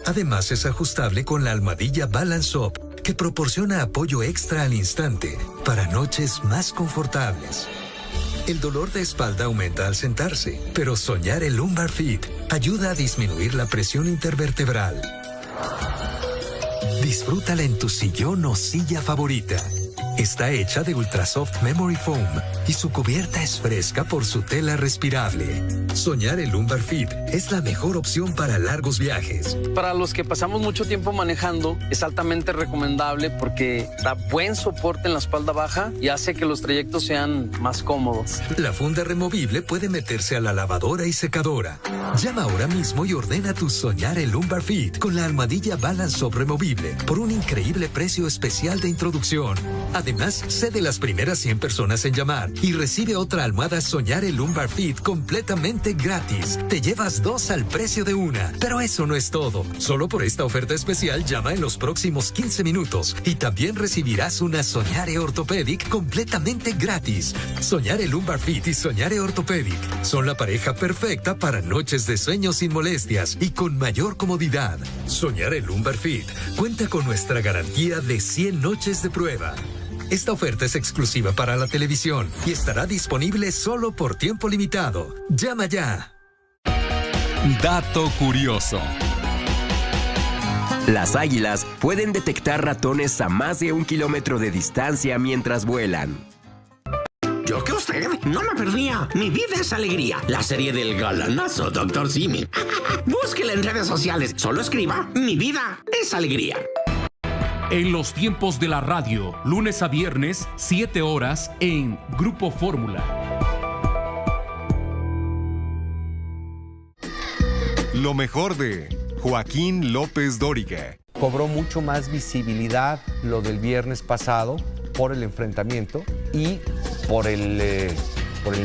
Además es ajustable con la almohadilla Balance Up, que proporciona apoyo extra al instante para noches más confortables. El dolor de espalda aumenta al sentarse, pero Soñare Lumbar Fit ayuda a disminuir la presión intervertebral. Disfrútala en tu sillón o silla favorita. Está hecha de Ultrasoft Memory Foam y su cubierta es fresca por su tela respirable. Soñare Lumbar Fit es la mejor opción para largos viajes. Para los que pasamos mucho tiempo manejando, es altamente recomendable porque da buen soporte en la espalda baja y hace que los trayectos sean más cómodos. La funda removible puede meterse a la lavadora y secadora. Llama ahora mismo y ordena tu Soñare Lumbar Fit con la almohadilla Balance Up removible por un increíble precio especial de introducción. Además, sé de las primeras 100 personas en llamar y recibe otra almohada Soñare Lumbar Fit completamente gratis. Te llevas 2 al precio de una. Pero eso no es todo. Solo por esta oferta especial llama en los próximos 15 minutos y también recibirás una Soñare Orthopedic completamente gratis. Soñare Lumbar Fit y Soñare Orthopedic son la pareja perfecta para noches de sueño sin molestias y con mayor comodidad. Soñare Lumbar Fit cuenta con nuestra garantía de 100 noches de prueba. Esta oferta es exclusiva para la televisión y estará disponible solo por tiempo limitado. ¡Llama ya! Dato curioso. Las águilas pueden detectar ratones a más de 1 kilómetro de distancia mientras vuelan. Yo que usted no me perdía. Mi vida es alegría. La serie del galanazo Dr. Simi. Búsquela en redes sociales. Solo escriba: mi vida es alegría. En los tiempos de la radio, lunes a viernes, 7 horas, en Grupo Fórmula. Lo mejor de Joaquín López Dóriga. Cobró mucho más visibilidad lo del viernes pasado por el enfrentamiento y por el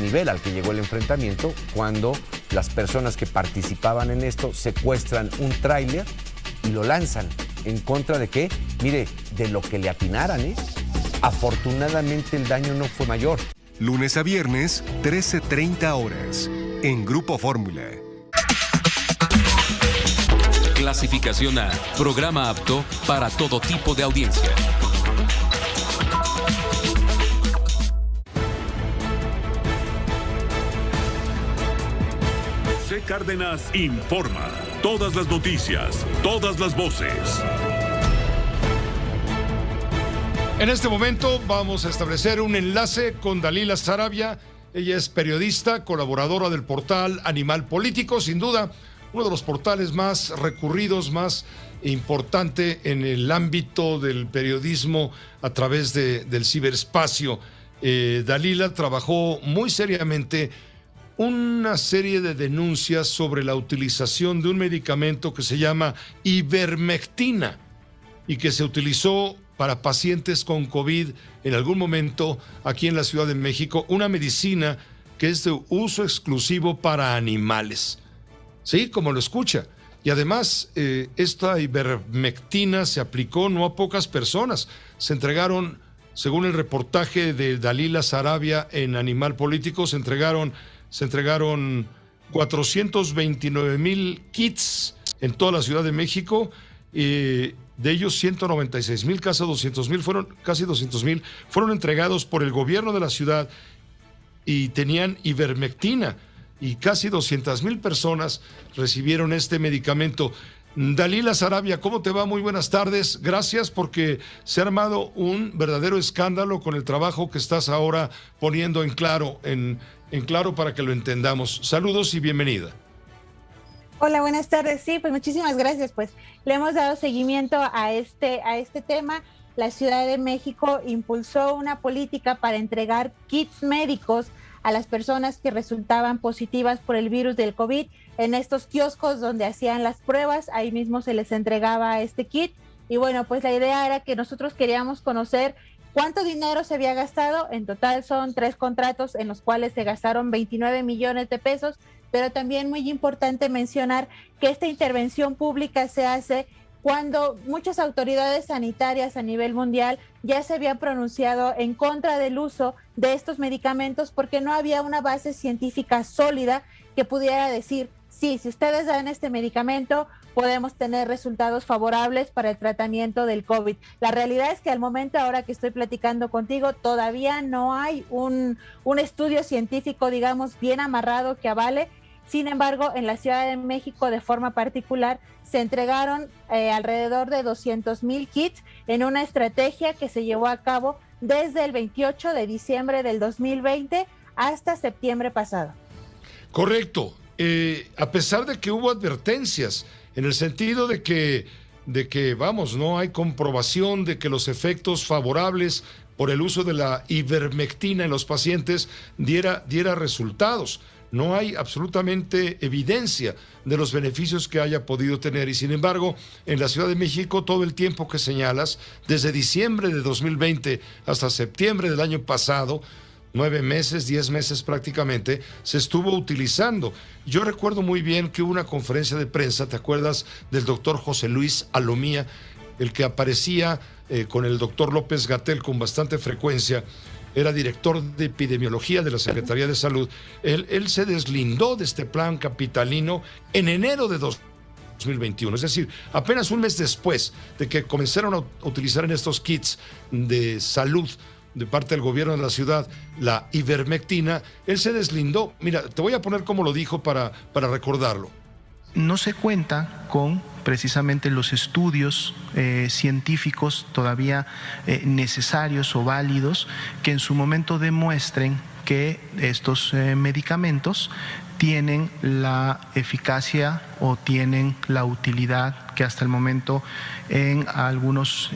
nivel al que llegó el enfrentamiento, cuando las personas que participaban en esto secuestran un tráiler y lo lanzan. ¿En contra de qué? Mire, de lo que le atinaran, ¿eh? Afortunadamente el daño no fue mayor. Lunes a viernes, 13:30 horas, en Grupo Fórmula. Clasificación A. Programa apto para todo tipo de audiencia. C. Cárdenas informa. Todas las noticias, todas las voces. En este momento vamos a establecer un enlace con Dalila Sarabia. Ella es periodista, colaboradora del portal Animal Político, sin duda uno de los portales más recurridos, más importante en el ámbito del periodismo a través del ciberespacio. Dalila trabajó muy seriamente una serie de denuncias sobre la utilización de un medicamento que se llama ivermectina y que se utilizó para pacientes con COVID en algún momento aquí en la Ciudad de México, una medicina que es de uso exclusivo para animales. Sí, como lo escucha. Y además, esta ivermectina se aplicó no a pocas personas. Se entregaron, según el reportaje de Dalila Sarabia en Animal Político, se entregaron 429,000 kits en toda la Ciudad de México. De ellos 196,000, casi 200,000 fueron entregados por el gobierno de la ciudad y tenían ivermectina, y casi 200,000 personas recibieron este medicamento. Dalila Sarabia, ¿cómo te va? Muy buenas tardes. Gracias, porque se ha armado un verdadero escándalo con el trabajo que estás ahora poniendo en claro para que lo entendamos. Saludos y bienvenida. Hola, buenas tardes. Sí, pues muchísimas gracias. Pues le hemos dado seguimiento a este tema. La Ciudad de México impulsó una política para entregar kits médicos a las personas que resultaban positivas por el virus del COVID en estos kioscos donde hacían las pruebas, ahí mismo se les entregaba este kit. Y bueno, pues la idea era que nosotros queríamos conocer cuánto dinero se había gastado. En total son 3 contratos en los cuales se gastaron 29 millones de pesos, pero también muy importante mencionar que esta intervención pública se hace cuando muchas autoridades sanitarias a nivel mundial ya se habían pronunciado en contra del uso de estos medicamentos porque no había una base científica sólida que pudiera decir, sí, si ustedes dan este medicamento, podemos tener resultados favorables para el tratamiento del COVID. La realidad es que al momento, ahora que estoy platicando contigo, todavía no hay un estudio científico, digamos, bien amarrado que avale. Sin embargo, en la Ciudad de México, de forma particular, se entregaron alrededor de 200,000 kits en una estrategia que se llevó a cabo desde el 28 de diciembre del 2020 hasta septiembre pasado. Correcto. A pesar de que hubo advertencias, en el sentido de que, vamos, no hay comprobación de que los efectos favorables por el uso de la ivermectina en los pacientes diera resultados. No hay absolutamente evidencia de los beneficios que haya podido tener. Y sin embargo, en la Ciudad de México, todo el tiempo que señalas, desde diciembre de 2020 hasta septiembre del año pasado, 9 meses, 10 meses prácticamente, se estuvo utilizando. Yo recuerdo muy bien que hubo una conferencia de prensa, ¿te acuerdas del doctor José Luis Alomía, el que aparecía con el doctor López-Gatell con bastante frecuencia? Era director de epidemiología de la Secretaría de Salud. Él se deslindó de este plan capitalino en enero de 2021, es decir, apenas un mes después de que comenzaron a utilizar en estos kits de salud de parte del gobierno de la ciudad la ivermectina. Él se deslindó. Mira, te voy a poner cómo lo dijo para recordarlo. No se cuenta con precisamente los estudios científicos todavía necesarios o válidos que en su momento demuestren que estos medicamentos tienen la eficacia o tienen la utilidad que hasta el momento en algunos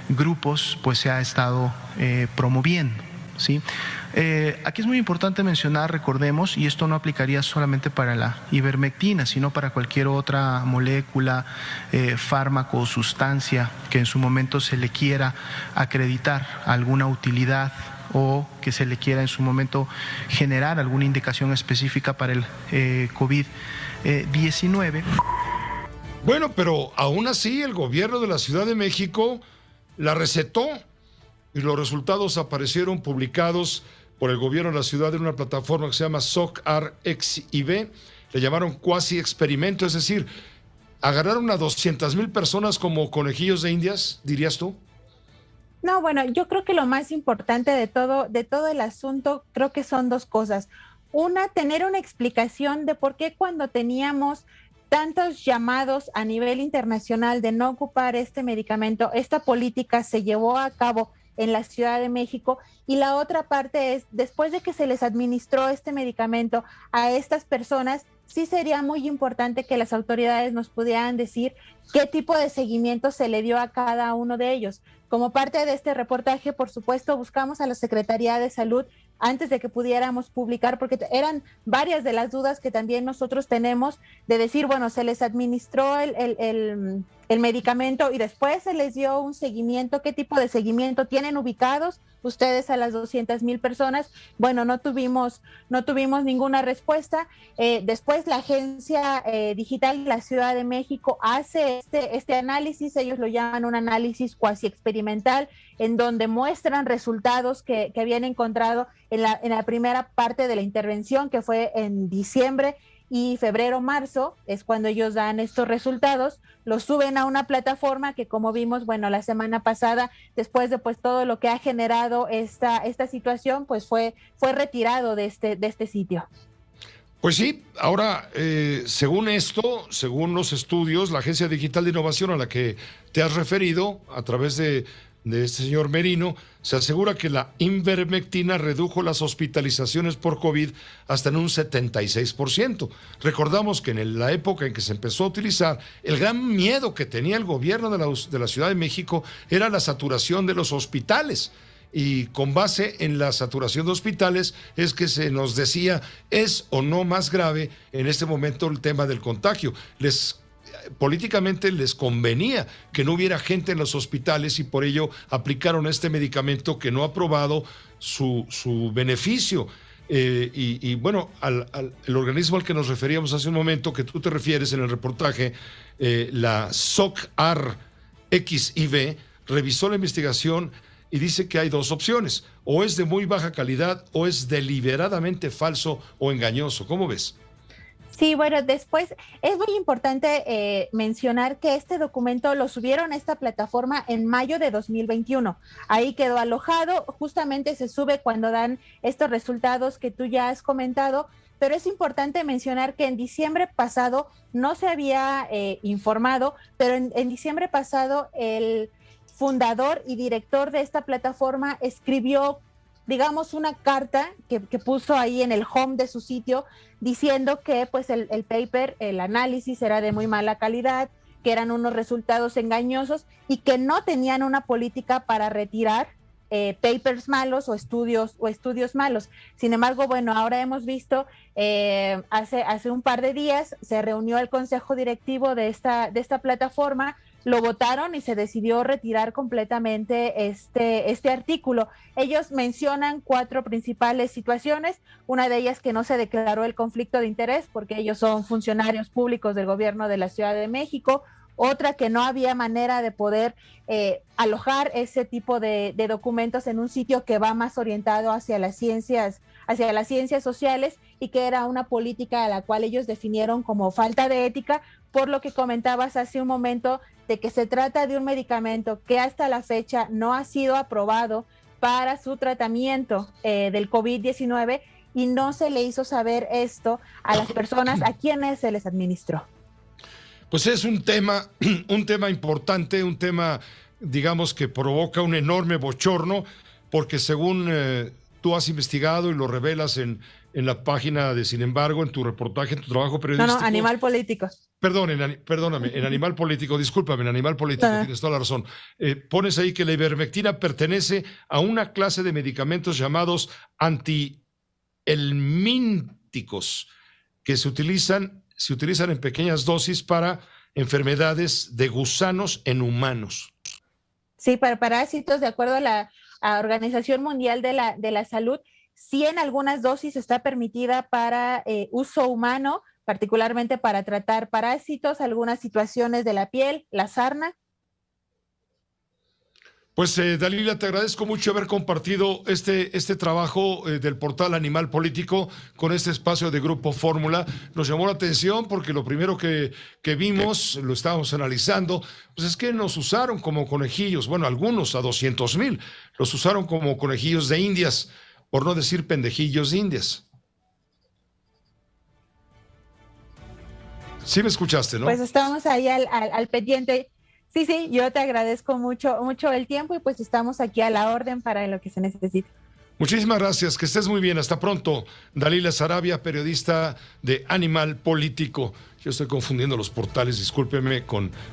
grupos pues se ha estado promoviendo, ¿sí? Aquí es muy importante mencionar, recordemos, y esto no aplicaría solamente para la ivermectina, sino para cualquier otra molécula, fármaco o sustancia que en su momento se le quiera acreditar alguna utilidad o que se le quiera en su momento generar alguna indicación específica para el COVID-19. Bueno, pero aún así el gobierno de la Ciudad de México la recetó y los resultados aparecieron publicados por el gobierno de la ciudad en una plataforma que se llama SOCAR-XIV. Le llamaron cuasi experimento, es decir, agarraron a 200,000 personas como conejillos de indias, dirías tú. No, bueno, yo creo que lo más importante de todo el asunto, creo que son 2 cosas. Una, tener una explicación de por qué cuando teníamos tantos llamados a nivel internacional de no ocupar este medicamento, esta política se llevó a cabo en la Ciudad de México. Y la otra parte es, después de que se les administró este medicamento a estas personas, sí sería muy importante que las autoridades nos pudieran decir qué tipo de seguimiento se le dio a cada uno de ellos. Como parte de este reportaje, por supuesto, buscamos a la Secretaría de Salud antes de que pudiéramos publicar, porque eran varias de las dudas que también nosotros tenemos de decir, bueno, se les administró el medicamento y después se les dio un seguimiento. ¿Qué tipo de seguimiento tienen ubicados ustedes a las 200,000 personas? Bueno, no tuvimos ninguna respuesta. Después la Agencia Digital de la Ciudad de México hace este análisis, ellos lo llaman un análisis cuasi experimental, en donde muestran resultados que habían encontrado en la primera parte de la intervención, que fue en diciembre y febrero, marzo, es cuando ellos dan estos resultados, los suben a una plataforma que, como vimos, bueno, la semana pasada, después de pues todo lo que ha generado esta situación, pues fue retirado de este sitio. Pues sí, ahora, según esto, según los estudios, la Agencia Digital de Innovación a la que te has referido, a través de este señor Merino, se asegura que la ivermectina redujo las hospitalizaciones por COVID hasta en un 76%. Recordamos que en la época en que se empezó a utilizar, el gran miedo que tenía el gobierno de la Ciudad de México era la saturación de los hospitales. y con base en la saturación de hospitales es que se nos decía es o no más grave en este momento el tema del contagio. Políticamente les convenía que no hubiera gente en los hospitales y por ello aplicaron este medicamento que no ha probado su beneficio. Y bueno, el organismo al que nos referíamos hace un momento, que tú te refieres en el reportaje, la SOC-AR-XIV, revisó la investigación y dice que hay dos opciones: o es de muy baja calidad o es deliberadamente falso o engañoso. ¿Cómo ves? Sí, bueno, después es muy importante mencionar que este documento lo subieron a esta plataforma en mayo de 2021. Ahí quedó alojado, justamente se sube cuando dan estos resultados que tú ya has comentado, pero es importante mencionar que en diciembre pasado no se había informado, pero en diciembre pasado el fundador y director de esta plataforma escribió, digamos, una carta que puso ahí en el home de su sitio diciendo que pues el paper, el análisis era de muy mala calidad, que eran unos resultados engañosos y que no tenían una política para retirar papers malos o estudios malos. Sin embargo, bueno, ahora hemos visto, hace un par de días se reunió el consejo directivo de esta plataforma, lo votaron y se decidió retirar completamente este artículo. Ellos mencionan 4 principales situaciones, una de ellas que no se declaró el conflicto de interés porque ellos son funcionarios públicos del gobierno de la Ciudad de México, otra que no había manera de poder alojar ese tipo de documentos en un sitio que va más orientado hacia las ciencias sociales y que era una política a la cual ellos definieron como falta de ética, por lo que comentabas hace un momento de que se trata de un medicamento que hasta la fecha no ha sido aprobado para su tratamiento del COVID-19 y no se le hizo saber esto a las personas a quienes se les administró. Pues es un tema importante, un tema, digamos, que provoca un enorme bochorno, porque según tú has investigado y lo revelas en la página de Sin embargo, en tu reportaje, en tu trabajo periodístico. No, Animal Político. Perdóname, en Animal Político, discúlpame, en Animal Político, tienes toda la razón. Pones ahí que la ivermectina pertenece a una clase de medicamentos llamados antihelmínticos, que se utilizan en pequeñas dosis para enfermedades de gusanos en humanos. Sí, para parásitos, de acuerdo a la Organización Mundial de la Salud, sí en algunas dosis está permitida para uso humano, particularmente para tratar parásitos, algunas situaciones de la piel, la sarna. Pues Dalila, te agradezco mucho haber compartido este trabajo del portal Animal Político con este espacio de Grupo Fórmula. Nos llamó la atención porque lo primero que vimos, lo estábamos analizando, pues es que nos usaron como conejillos, bueno, algunos a 200,000, los usaron como conejillos de indias, por no decir pendejillos de indias. Sí me escuchaste, ¿no? Pues estamos ahí al pendiente. Sí, yo te agradezco mucho el tiempo y pues estamos aquí a la orden para lo que se necesite. Muchísimas gracias, que estés muy bien, hasta pronto. Dalila Sarabia, periodista de Animal Político. Yo estoy confundiendo los portales, me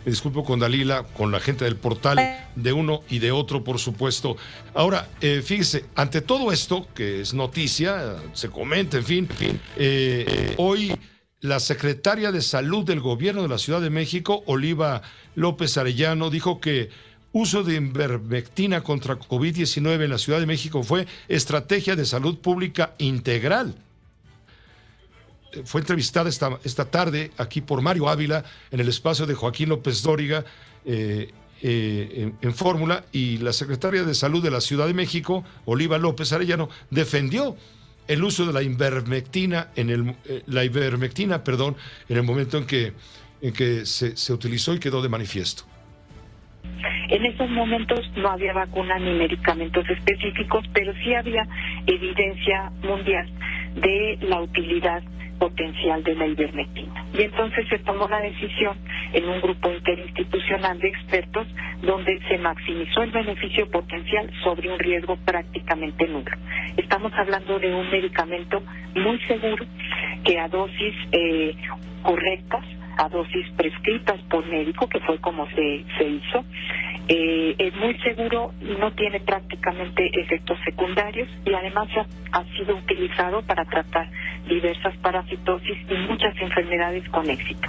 disculpo con Dalila, con la gente del portal de uno y de otro, por supuesto. Ahora, fíjese, ante todo esto, que es noticia, se comenta, en fin, hoy la secretaria de Salud del Gobierno de la Ciudad de México, Oliva López Arellano, dijo que uso de ivermectina contra COVID-19 en la Ciudad de México fue estrategia de salud pública integral. Fue entrevistada esta tarde aquí por Mario Ávila en el espacio de Joaquín López Dóriga en Fórmula, y la secretaria de Salud de la Ciudad de México, Oliva López Arellano, defendió el uso de la ivermectina en el momento en que se utilizó y quedó de manifiesto. En esos momentos no había vacuna ni medicamentos específicos, pero sí había evidencia mundial de la utilidad potencial de la ivermectina. Y entonces se tomó la decisión en un grupo interinstitucional de expertos donde se maximizó el beneficio potencial sobre un riesgo prácticamente nulo. Estamos hablando de un medicamento muy seguro que a dosis correctas, a dosis prescritas por médico, que fue como se hizo, Es muy seguro, no tiene prácticamente efectos secundarios y además ha sido utilizado para tratar diversas parasitosis y muchas enfermedades con éxito.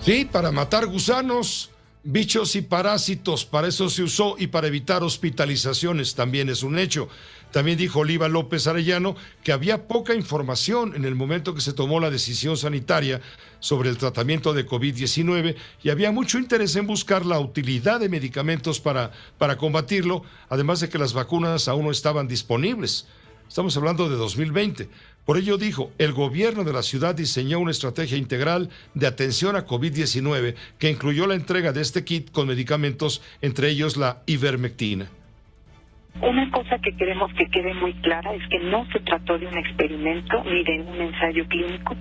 Sí, para matar gusanos, bichos y parásitos, para eso se usó, y para evitar hospitalizaciones también es un hecho. También dijo Oliva López Arellano que había poca información en el momento que se tomó la decisión sanitaria sobre el tratamiento de COVID-19 y había mucho interés en buscar la utilidad de medicamentos para combatirlo, además de que las vacunas aún no estaban disponibles. Estamos hablando de 2020. Por ello dijo, el gobierno de la ciudad diseñó una estrategia integral de atención a COVID-19 que incluyó la entrega de este kit con medicamentos, entre ellos la ivermectina. Una cosa que queremos que quede muy clara es que no se trató de un experimento ni de un ensayo clínico.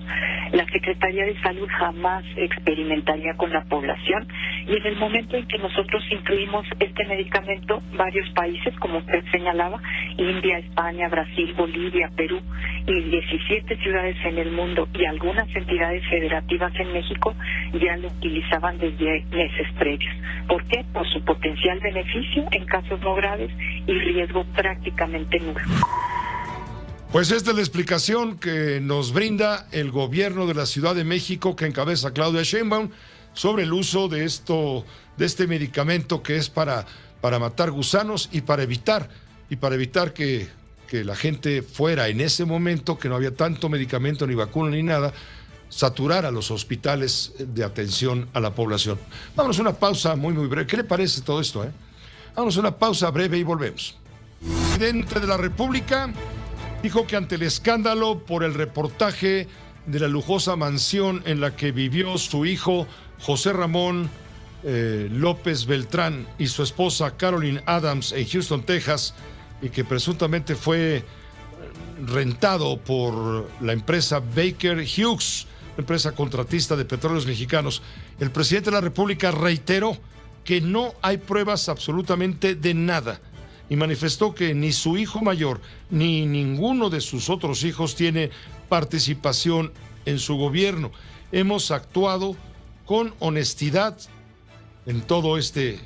La Secretaría de Salud jamás experimentaría con la población y en el momento en que nosotros incluimos este medicamento, varios países, como usted señalaba, India, España, Brasil, Bolivia, Perú y 17 ciudades en el mundo y algunas entidades federativas en México ya lo utilizaban desde meses previos. ¿Por qué? Por su potencial beneficio en casos no graves y riesgo prácticamente nulo. Pues esta es la explicación que nos brinda el gobierno de la Ciudad de México que encabeza Claudia Sheinbaum sobre el uso de este medicamento que es para matar gusanos y para evitar que la gente fuera en ese momento, que no había tanto medicamento ni vacuna ni nada, saturar a los hospitales de atención a la población. Vámonos a una pausa muy breve. ¿Qué le parece todo esto? Vámonos a una pausa breve y volvemos. El presidente de la República dijo que ante el escándalo por el reportaje de la lujosa mansión en la que vivió su hijo José Ramón López Beltrán y su esposa Carolyn Adams en Houston, Texas, y que presuntamente fue rentado por la empresa Baker Hughes, empresa contratista de petróleos mexicanos, el presidente de la República reiteró que no hay pruebas absolutamente de nada y manifestó que ni su hijo mayor ni ninguno de sus otros hijos tiene participación en su gobierno. Hemos actuado con honestidad en todo este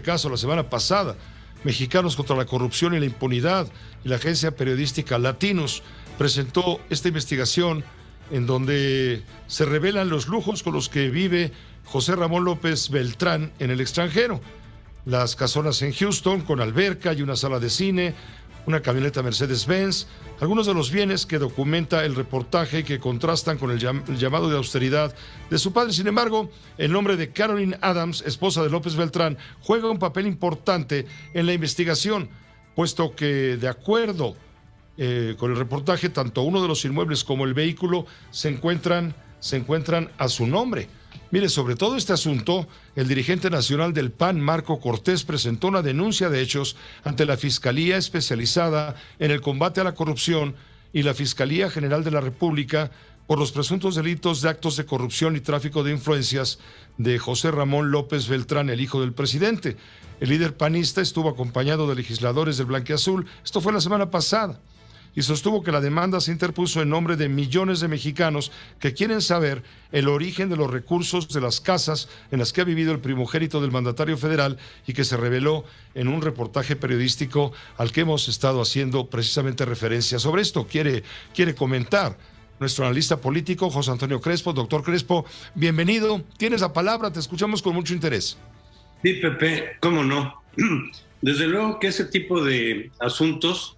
caso. La semana pasada, Mexicanos contra la Corrupción y la Impunidad y la agencia periodística Latinos presentó esta investigación en donde se revelan los lujos con los que vive José Ramón López Beltrán en el extranjero. Las casonas en Houston con alberca y una sala de cine, una camioneta Mercedes-Benz, algunos de los bienes que documenta el reportaje y que contrastan con el llamado de austeridad de su padre. Sin embargo, el nombre de Carolyn Adams, esposa de López Beltrán, juega un papel importante en la investigación, puesto que, de acuerdo con el reportaje, tanto uno de los inmuebles como el vehículo se encuentran a su nombre. Mire, sobre todo este asunto, el dirigente nacional del PAN, Marco Cortés, presentó una denuncia de hechos ante la Fiscalía Especializada en el Combate a la Corrupción y la Fiscalía General de la República por los presuntos delitos de actos de corrupción y tráfico de influencias de José Ramón López Beltrán, el hijo del presidente. El líder panista estuvo acompañado de legisladores del Blanquiazul. Esto fue la semana pasada. Y sostuvo que la demanda se interpuso en nombre de millones de mexicanos que quieren saber el origen de los recursos de las casas en las que ha vivido el primogénito del mandatario federal y que se reveló en un reportaje periodístico al que hemos estado haciendo precisamente referencia. Sobre esto quiere comentar nuestro analista político, José Antonio Crespo. Doctor Crespo, bienvenido. Tienes la palabra, te escuchamos con mucho interés. Sí, Pepe, cómo no. Desde luego que ese tipo de asuntos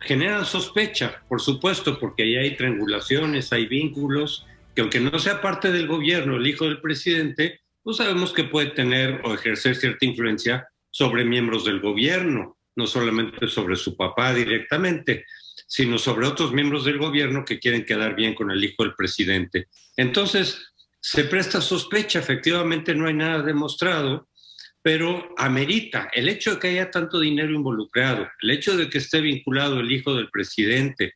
generan sospecha, por supuesto, porque ahí hay triangulaciones, hay vínculos, que aunque no sea parte del gobierno, el hijo del presidente, pues sabemos que puede tener o ejercer cierta influencia sobre miembros del gobierno, no solamente sobre su papá directamente, sino sobre otros miembros del gobierno que quieren quedar bien con el hijo del presidente. Entonces, se presta sospecha, efectivamente no hay nada demostrado, pero amerita el hecho de que haya tanto dinero involucrado, el hecho de que esté vinculado el hijo del presidente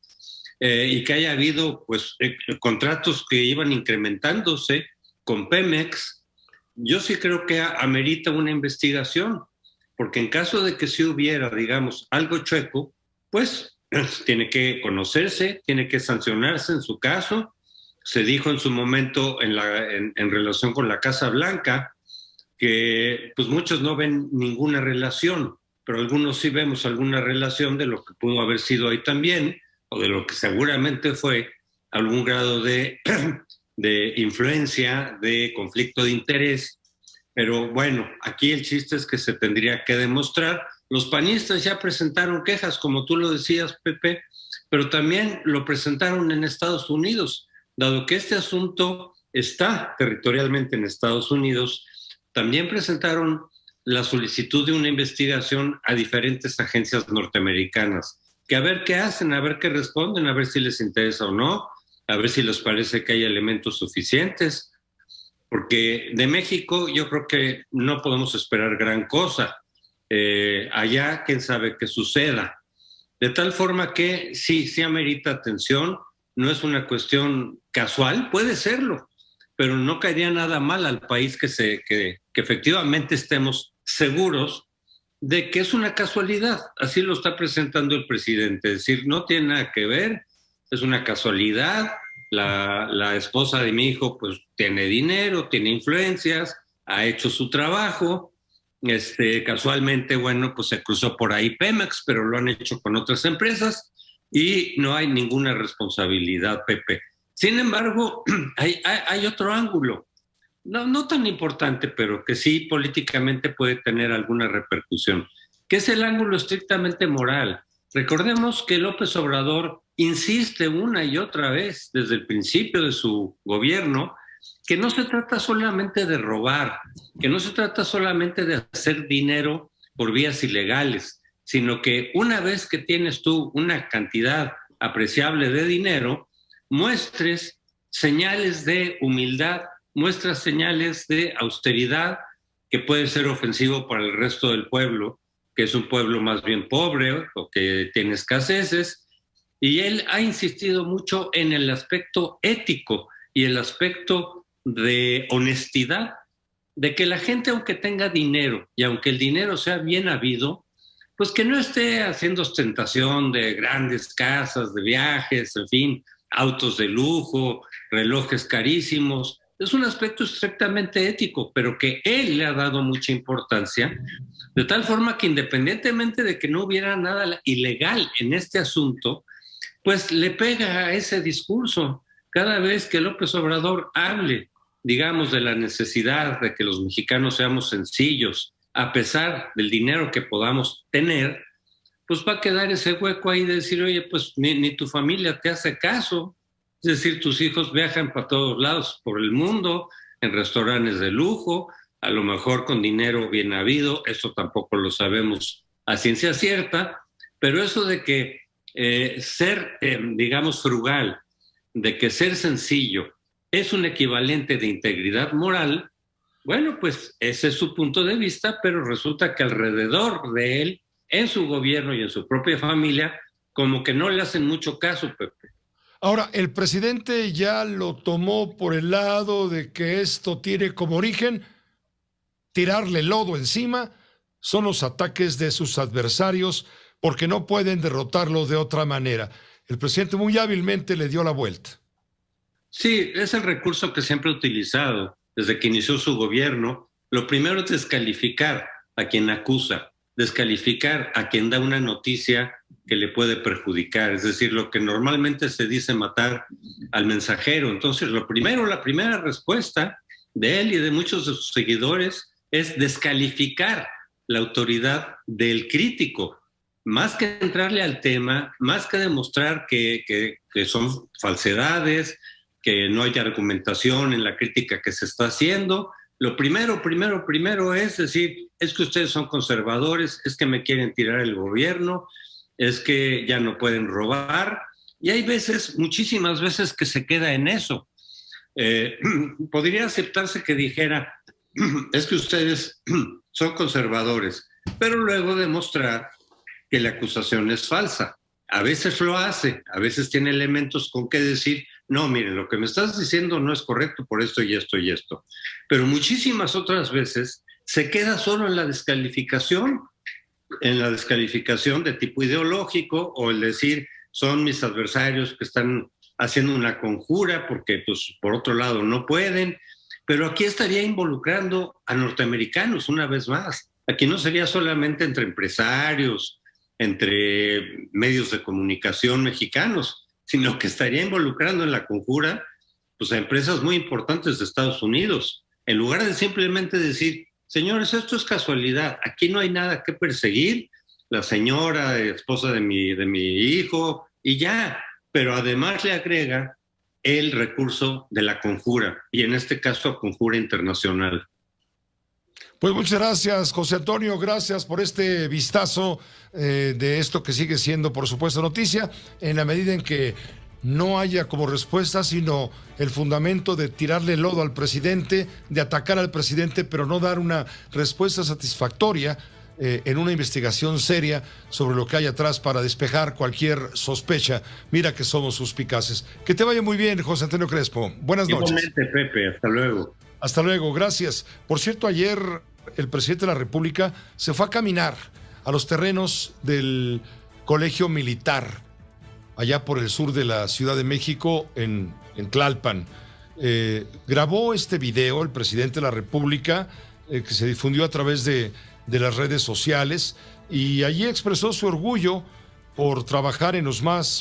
y que haya habido contratos que iban incrementándose con Pemex. Yo sí creo que amerita una investigación, porque en caso de que sí hubiera, digamos, algo chueco, pues tiene que conocerse, tiene que sancionarse en su caso. Se dijo en su momento en relación con la Casa Blanca, que pues muchos no ven ninguna relación, pero algunos sí vemos alguna relación de lo que pudo haber sido ahí también, o de lo que seguramente fue algún grado de influencia, de conflicto de interés. Pero bueno, aquí el chiste es que se tendría que demostrar. Los panistas ya presentaron quejas, como tú lo decías, Pepe, pero también lo presentaron en Estados Unidos. Dado que este asunto está territorialmente en Estados Unidos, también presentaron la solicitud de una investigación a diferentes agencias norteamericanas, que a ver qué hacen, a ver qué responden, a ver si les interesa o no, a ver si les parece que hay elementos suficientes, porque de México yo creo que no podemos esperar gran cosa. Allá, quién sabe qué suceda. De tal forma que sí amerita atención, no es una cuestión casual, puede serlo, pero no caería nada mal al país que efectivamente estemos seguros de que es una casualidad. Así lo está presentando el presidente, es decir, no tiene nada que ver, es una casualidad. La esposa de mi hijo pues tiene dinero, tiene influencias, ha hecho su trabajo. Casualmente, bueno, pues se cruzó por ahí Pemex, pero lo han hecho con otras empresas y no hay ninguna responsabilidad, Pepe. Sin embargo, hay otro ángulo, no tan importante, pero que sí políticamente puede tener alguna repercusión, que es el ángulo estrictamente moral. Recordemos que López Obrador insiste una y otra vez desde el principio de su gobierno que no se trata solamente de robar, que no se trata solamente de hacer dinero por vías ilegales, sino que una vez que tienes tú una cantidad apreciable de dinero, muestres señales de humildad, muestras señales de austeridad, que puede ser ofensivo para el resto del pueblo, que es un pueblo más bien pobre o que tiene escaseces, y él ha insistido mucho en el aspecto ético y el aspecto de honestidad, de que la gente, aunque tenga dinero y aunque el dinero sea bien habido, pues que no esté haciendo ostentación de grandes casas, de viajes, en fin, autos de lujo, relojes carísimos. Es un aspecto estrictamente ético, pero que él le ha dado mucha importancia, de tal forma que independientemente de que no hubiera nada ilegal en este asunto, pues le pega a ese discurso. Cada vez que López Obrador hable, digamos, de la necesidad de que los mexicanos seamos sencillos, a pesar del dinero que podamos tener, pues va a quedar ese hueco ahí de decir, oye, pues ni tu familia te hace caso. Es decir, tus hijos viajan para todos lados por el mundo, en restaurantes de lujo, a lo mejor con dinero bien habido, esto tampoco lo sabemos a ciencia cierta, pero eso de que ser, digamos, frugal, de que ser sencillo es un equivalente de integridad moral, bueno, pues ese es su punto de vista, pero resulta que alrededor de él, en su gobierno y en su propia familia, como que no le hacen mucho caso, Pepe. Ahora, el presidente ya lo tomó por el lado de que esto tiene como origen tirarle lodo encima, son los ataques de sus adversarios, porque no pueden derrotarlo de otra manera. El presidente muy hábilmente le dio la vuelta. Sí, es el recurso que siempre ha utilizado desde que inició su gobierno. Lo primero es descalificar a quien acusa, descalificar a quien da una noticia que le puede perjudicar, es decir, lo que normalmente se dice matar al mensajero. Entonces, la primera respuesta de él y de muchos de sus seguidores es descalificar la autoridad del crítico, más que entrarle al tema, más que demostrar que son falsedades, que no hay argumentación en la crítica que se está haciendo. Lo primero es decir, es que ustedes son conservadores, es que me quieren tirar el gobierno, es que ya no pueden robar, y hay veces, muchísimas veces, que se queda en eso. Podría aceptarse que dijera, es que ustedes son conservadores, pero luego demostrar que la acusación es falsa. A veces lo hace, a veces tiene elementos con que decir, no, miren, lo que me estás diciendo no es correcto por esto y esto y esto. Pero muchísimas otras veces se queda solo en la descalificación de tipo ideológico, o el decir, son mis adversarios que están haciendo una conjura porque, pues, por otro lado no pueden. pero aquí estaría involucrando a norteamericanos una vez más. Aquí no sería solamente entre empresarios, entre medios de comunicación mexicanos, sino que estaría involucrando en la conjura pues, a empresas muy importantes de Estados Unidos. En lugar de simplemente decir, señores, esto es casualidad, aquí no hay nada que perseguir, la señora, esposa de mi hijo, y ya. Pero además le agrega el recurso de la conjura, y en este caso conjura internacional. Pues muchas gracias, José Antonio, gracias por este vistazo de esto que sigue siendo, por supuesto, noticia, en la medida en que no haya como respuesta, sino el fundamento de tirarle lodo al presidente, de atacar al presidente, pero no dar una respuesta satisfactoria en una investigación seria sobre lo que hay atrás para despejar cualquier sospecha. Mira que somos suspicaces. Que te vaya muy bien, José Antonio Crespo. Buenas noches. Igualmente, Pepe. Hasta luego. Hasta luego, gracias. Por cierto, ayer el presidente de la República se fue a caminar a los terrenos del Colegio Militar, allá por el sur de la Ciudad de México, en Tlalpan. Grabó este video el presidente de la República, que se difundió a través de las redes sociales, y allí expresó su orgullo por trabajar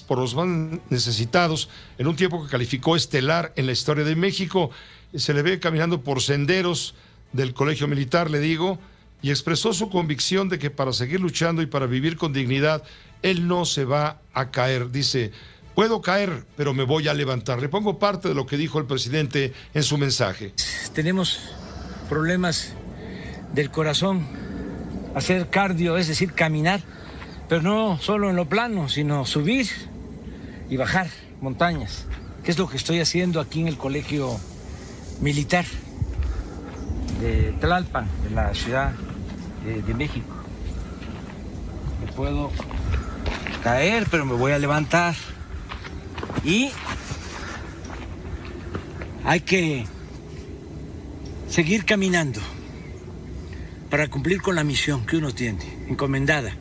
por los más necesitados en un tiempo que calificó estelar en la historia de México. Se le ve caminando por senderos del Colegio Militar, le digo, y expresó su convicción de que para seguir luchando y para vivir con dignidad, él no se va a caer. Dice, puedo caer, pero me voy a levantar. Le pongo parte de lo que dijo el presidente en su mensaje. Tenemos problemas del corazón, hacer cardio, es decir, caminar, pero no solo en lo plano, sino subir y bajar montañas, que es lo que estoy haciendo aquí en el Colegio Militar de Tlalpan, de la Ciudad de México. Me puedo caer, pero me voy a levantar. Y hay que seguir caminando para cumplir con la misión que uno tiene, encomendada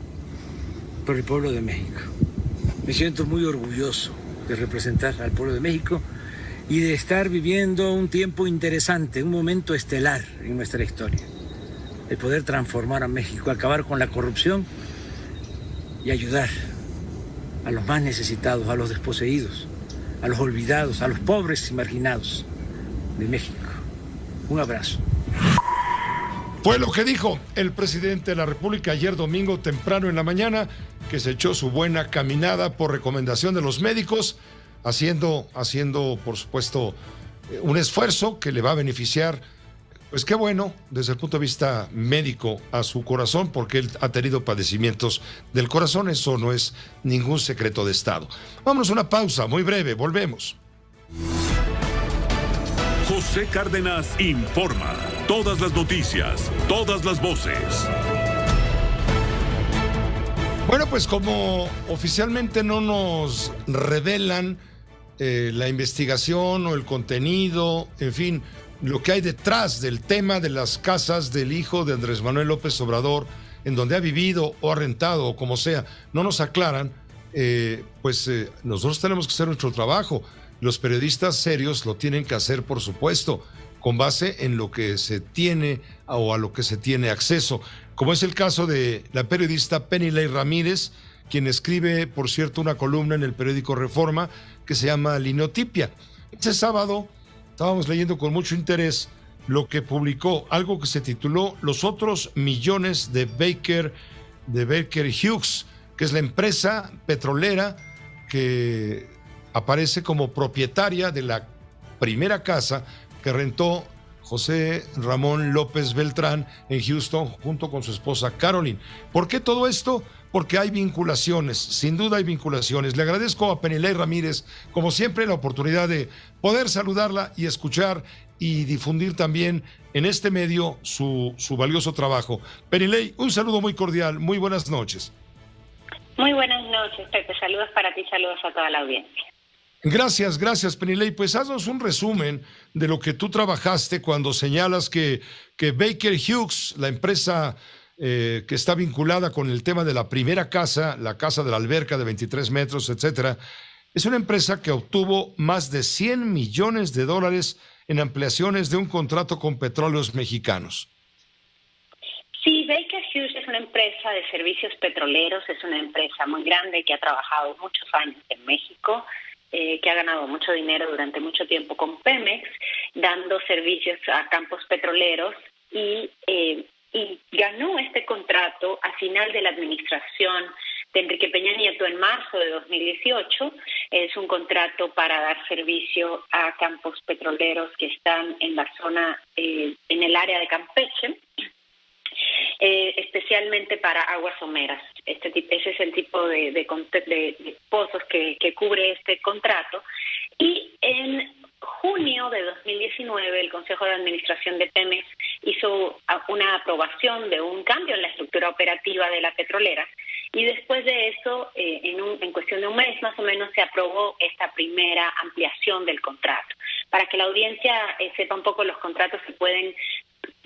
por el pueblo de México. Me siento muy orgulloso de representar al pueblo de México y de estar viviendo un tiempo interesante, un momento estelar en nuestra historia. El poder transformar a México, acabar con la corrupción y ayudar a los más necesitados, a los desposeídos, a los olvidados, a los pobres y marginados de México. Un abrazo. Fue lo que dijo el presidente de la República ayer domingo temprano en la mañana, que se echó su buena caminada por recomendación de los médicos, haciendo, por supuesto, un esfuerzo que le va a beneficiar, pues qué bueno, desde el punto de vista médico a su corazón, porque él ha tenido padecimientos del corazón, eso no es ningún secreto de Estado. Vámonos a una pausa muy breve, volvemos. José Cárdenas informa. Todas las noticias, todas las voces. Bueno, pues como oficialmente no nos revelan la investigación o el contenido, en fin, lo que hay detrás del tema de las casas del hijo de Andrés Manuel López Obrador, en donde ha vivido o ha rentado o como sea, no nos aclaran, nosotros tenemos que hacer nuestro trabajo. Los periodistas serios lo tienen que hacer, por supuesto, con base en lo que se tiene o a lo que se tiene acceso, como es el caso de la periodista Penilei Ramírez, quien escribe, por cierto, una columna en el periódico Reforma que se llama Linotipia. Este sábado estábamos leyendo con mucho interés lo que publicó, algo que se tituló Los otros millones de Baker Hughes, que es la empresa petrolera que aparece como propietaria de la primera casa que rentó José Ramón López Beltrán en Houston junto con su esposa Caroline. ¿Por qué todo esto? Porque hay vinculaciones, sin duda hay vinculaciones. Le agradezco a Penilei Ramírez, como siempre, la oportunidad de poder saludarla y escuchar y difundir también en este medio su valioso trabajo. Penilei, un saludo muy cordial, muy buenas noches. Muy buenas noches, Pepe. Saludos para ti, saludos a toda la audiencia. Gracias, Penilei. Pues haznos un resumen de lo que tú trabajaste cuando señalas que Baker Hughes, la empresa que está vinculada con el tema de la primera casa, la casa de la alberca de 23 metros, etcétera, es una empresa que obtuvo más de $100 millones en ampliaciones de un contrato con Petróleos Mexicanos. Sí, Baker Hughes es una empresa de servicios petroleros, es una empresa muy grande que ha trabajado muchos años en México, que ha ganado mucho dinero durante mucho tiempo con Pemex, dando servicios a campos petroleros y ganó este contrato a final de la administración de Enrique Peña Nieto en marzo de 2018. Es un contrato para dar servicio a campos petroleros que están en la zona, en el área de Campeche, especialmente para aguas someras. Ese es el tipo de pozos que cubre este contrato. Y en junio de 2019, el Consejo de Administración de Pemex hizo una aprobación de un cambio en la estructura operativa de la petrolera, y después de eso, en cuestión de un mes más o menos, se aprobó esta primera ampliación del contrato. Para que la audiencia sepa un poco, los contratos se pueden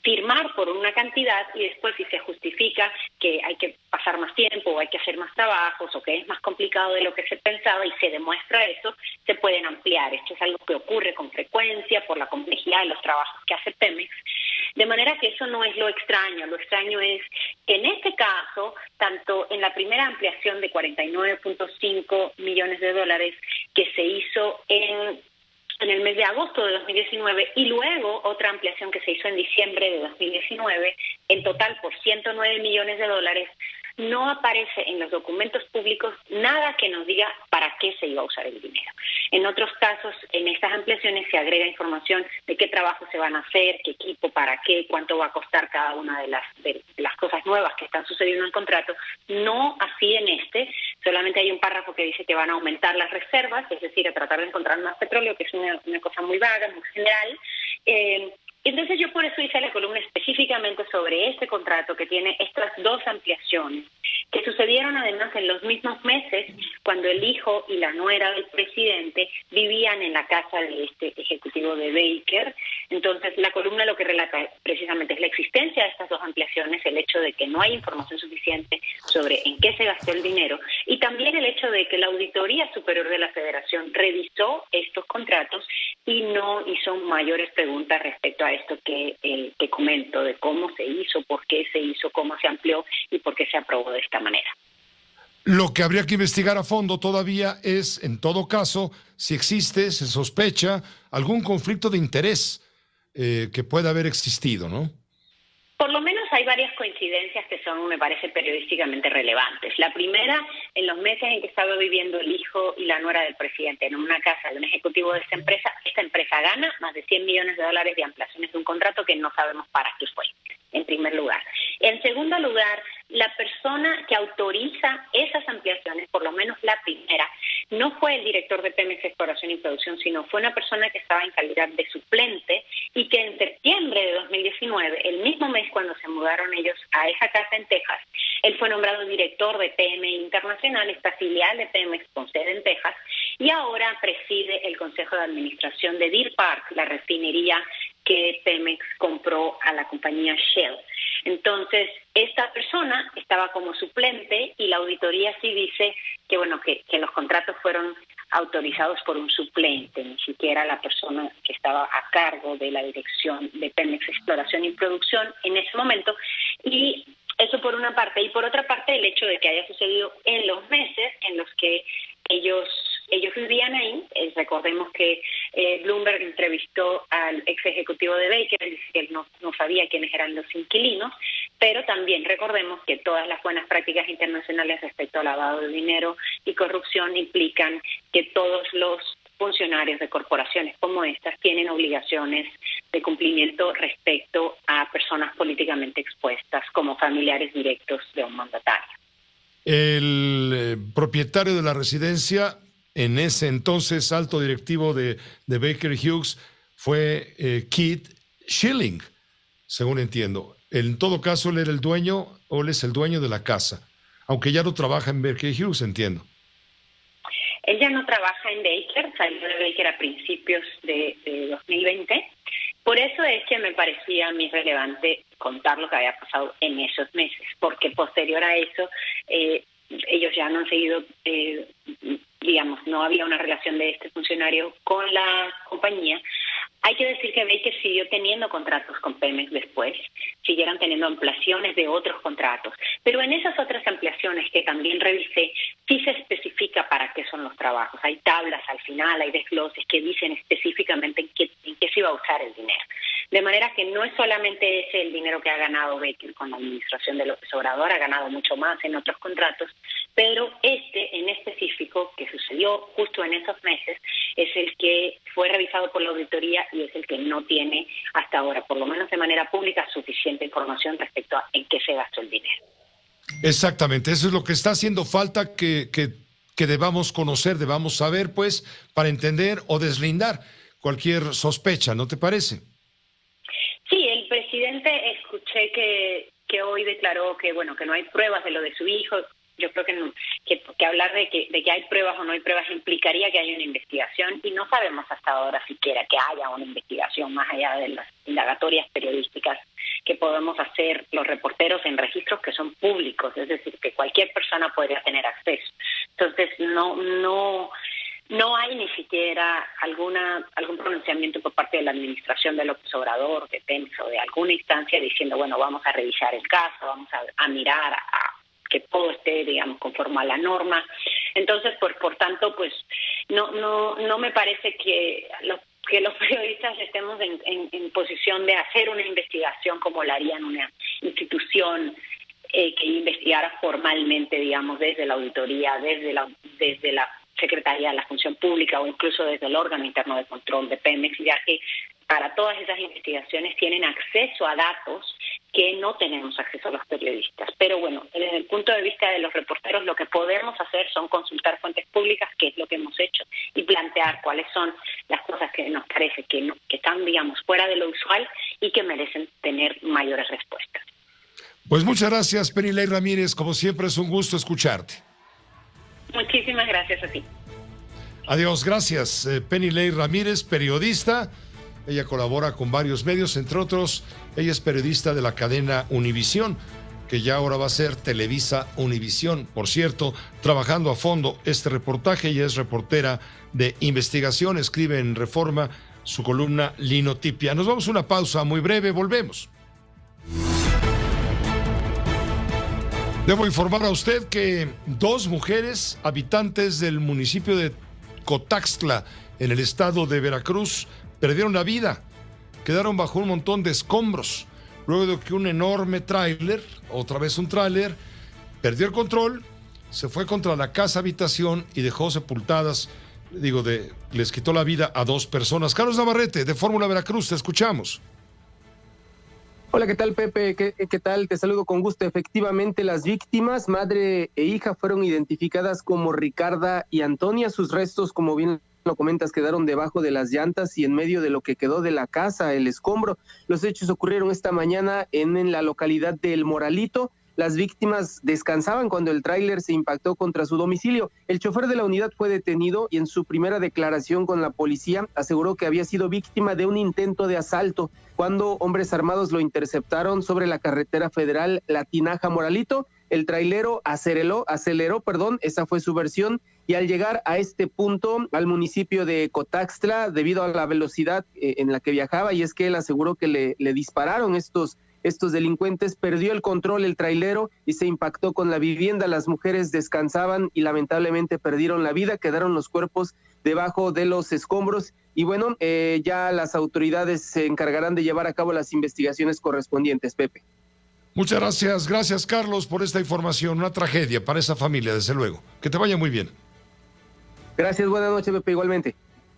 firmar por una cantidad y después, si se justifica que hay que pasar más tiempo o hay que hacer más trabajos o que es más complicado de lo que se pensaba y se demuestra eso, se pueden ampliar. Esto es algo que ocurre con frecuencia por la complejidad de los trabajos que hace Pemex. De manera que eso no es lo extraño es que en este caso, tanto en la primera ampliación de 49.5 millones de dólares que se hizo en el mes de agosto de 2019 y luego otra ampliación que se hizo en diciembre de 2019, en total por 109 millones de dólares, no aparece en los documentos públicos nada que nos diga para qué se iba a usar el dinero. En otros casos, en estas ampliaciones se agrega información de qué trabajos se van a hacer, qué equipo, para qué, cuánto va a costar cada una de las cosas nuevas que están sucediendo en el contrato. No así en solamente hay un párrafo que dice que van a aumentar las reservas, es decir, a tratar de encontrar más petróleo, que es una cosa muy vaga, muy general. Entonces yo por eso hice la columna específicamente sobre este contrato que tiene estas dos ampliaciones, que sucedieron además en los mismos meses cuando el hijo y la nuera del presidente vivían en la casa de este ejecutivo de Baker. Entonces la columna lo que relata precisamente es la existencia de estas dos ampliaciones, el hecho de que no hay información suficiente sobre en qué se gastó el dinero y también el hecho de que la Auditoría Superior de la Federación revisó estos contratos y no hizo mayores preguntas respecto a esto que comento, de cómo se hizo, por qué se hizo, cómo se amplió y por qué se aprobó de esta manera. Lo que habría que investigar a fondo todavía es, en todo caso, si existe, se sospecha, algún conflicto de interés que pueda haber existido, ¿no? Por lo menos hay varias coincidencias que son, me parece, periodísticamente relevantes. La primera, en los meses en que estaba viviendo el hijo y la nuera del presidente en una casa de un ejecutivo de esta empresa gana más de 100 millones de dólares de ampliaciones de un contrato que no sabemos para qué fue, en primer lugar. En segundo lugar, la persona que autoriza esas ampliaciones, por lo menos la primera, no fue el director de Pemex Exploración y Producción, sino fue una persona que estaba en calidad de suplente y que en septiembre de 2019, el mismo mes cuando se mudaron ellos a esa casa en Texas, él fue nombrado director de PMI Internacional, esta filial de Pemex con sede en Texas, y ahora preside el Consejo de Administración de Deer Park, la refinería que Pemex compró a la compañía Shell. Entonces, esta persona estaba como suplente y la auditoría sí dice que los contratos fueron autorizados por un suplente, ni siquiera la persona que estaba a cargo de la dirección de Pemex Exploración y Producción en ese momento. Y eso por una parte. Y por otra parte, el hecho de que haya sucedido en los meses en los que ellos vivían ahí. Recordemos que Bloomberg entrevistó al ex ejecutivo de Baker, dice que él no sabía quiénes eran los inquilinos, pero también recordemos que todas las buenas prácticas internacionales respecto al lavado de dinero y corrupción implican que todos los funcionarios de corporaciones como estas tienen obligaciones de cumplimiento respecto a personas políticamente expuestas como familiares directos de un mandatario. El propietario de la residencia, en ese entonces alto directivo de Baker Hughes, fue Keith Schilling, según entiendo. En todo caso, él era el dueño, o él es el dueño de la casa, aunque ya no trabaja en Baker Hughes, entiendo. Él ya no trabaja en Baker, salió de Baker a principios de 2020. Por eso es que me parecía a mí relevante contar lo que había pasado en esos meses, porque posterior a eso ellos ya no han seguido, no había una relación de este funcionario con la compañía, Hay que decir que Baker siguió teniendo contratos con Pemex después, siguieron teniendo ampliaciones de otros contratos, pero en esas otras ampliaciones que también revisé, sí se especifica para qué son los trabajos. Hay tablas al final, hay desgloses que dicen específicamente en qué se iba a usar el dinero. De manera que no es solamente ese el dinero que ha ganado Baker con la administración de López Obrador, ha ganado mucho más en otros contratos, pero este en específico, que sucedió justo en esos meses, es el que fue revisado por la auditoría y es el que no tiene hasta ahora, por lo menos de manera pública, suficiente información respecto a en qué se gastó el dinero. Exactamente, eso es lo que está haciendo falta que debamos conocer, debamos saber, pues, para entender o deslindar cualquier sospecha, ¿no te parece? Sí, el presidente escuché que hoy declaró que no hay pruebas de lo de su hijo. Yo creo que hablar de que hay pruebas o no hay pruebas implicaría que haya una investigación y no sabemos hasta ahora siquiera que haya una investigación más allá de las indagatorias periodísticas que podemos hacer los reporteros en registros que son públicos, es decir, que cualquier persona podría tener acceso. Entonces, no hay ni siquiera algún pronunciamiento por parte de la administración de López Obrador, de Pemex o de alguna instancia diciendo, vamos a revisar el caso, vamos a mirar a que todo esté, digamos, conforme a la norma. Entonces, por tanto, pues no me parece que los periodistas estemos en posición de hacer una investigación como la harían una institución que investigara formalmente, digamos, desde la auditoría, desde la Secretaría de la Función Pública o incluso desde el órgano interno de control de Pemex, ya que para todas esas investigaciones tienen acceso a datos que no tenemos acceso a los periodistas. Pero bueno, desde el punto de vista de los reporteros, lo que podemos hacer son consultar fuentes públicas, que es lo que hemos hecho, y plantear cuáles son las cosas que nos parece que están, digamos, fuera de lo usual y que merecen tener mayores respuestas. Pues muchas gracias, Penilei Ramírez. Como siempre, es un gusto escucharte. Muchísimas gracias a ti. Adiós, gracias. Penilei Ramírez, periodista. Ella colabora con varios medios, entre otros, ella es periodista de la cadena Univisión, que ya ahora va a ser Televisa Univisión. Por cierto, trabajando a fondo este reportaje, ella es reportera de investigación, escribe en Reforma su columna Linotipia. Nos vamos a una pausa muy breve, volvemos. Debo informar a usted que 2 mujeres habitantes del municipio de Cotaxtla, en el estado de Veracruz, perdieron la vida, quedaron bajo un montón de escombros, luego de que un enorme tráiler, otra vez un tráiler, perdió el control, se fue contra la casa habitación y dejó sepultadas, les quitó la vida a 2 personas. Carlos Navarrete, de Fórmula Veracruz, te escuchamos. Hola, ¿qué tal, Pepe? ¿Qué tal? Te saludo con gusto. Efectivamente, las víctimas, madre e hija, fueron identificadas como Ricarda y Antonia. Sus restos, como bien lo comentas, quedaron debajo de las llantas y en medio de lo que quedó de la casa, el escombro. Los hechos ocurrieron esta mañana en la localidad de El Moralito. Las víctimas descansaban cuando el tráiler se impactó contra su domicilio. El chofer de la unidad fue detenido y en su primera declaración con la policía aseguró que había sido víctima de un intento de asalto cuando hombres armados lo interceptaron sobre la carretera federal La Tinaja-Moralito. El trailero aceleró, esa fue su versión, y al llegar a este punto, al municipio de Cotaxtla, debido a la velocidad en la que viajaba, y es que él aseguró que le dispararon estos delincuentes, perdió el control el trailero y se impactó con la vivienda. Las mujeres descansaban y lamentablemente perdieron la vida, quedaron los cuerpos debajo de los escombros y bueno, ya las autoridades se encargarán de llevar a cabo las investigaciones correspondientes, Pepe. Muchas gracias Carlos por esta información, una tragedia para esa familia, desde luego. Que te vaya muy bien. Gracias, buenas noches, Pepe, igualmente.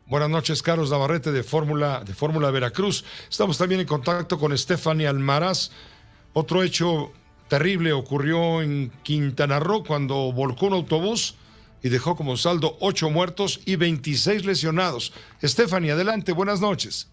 Buenas noches, Carlos Navarrete de Fórmula Veracruz. Estamos también en contacto con Stephanie Almaraz. Otro hecho terrible ocurrió en Quintana Roo cuando volcó un autobús y dejó como saldo 8 muertos y 26 lesionados. Stephanie, adelante, buenas noches.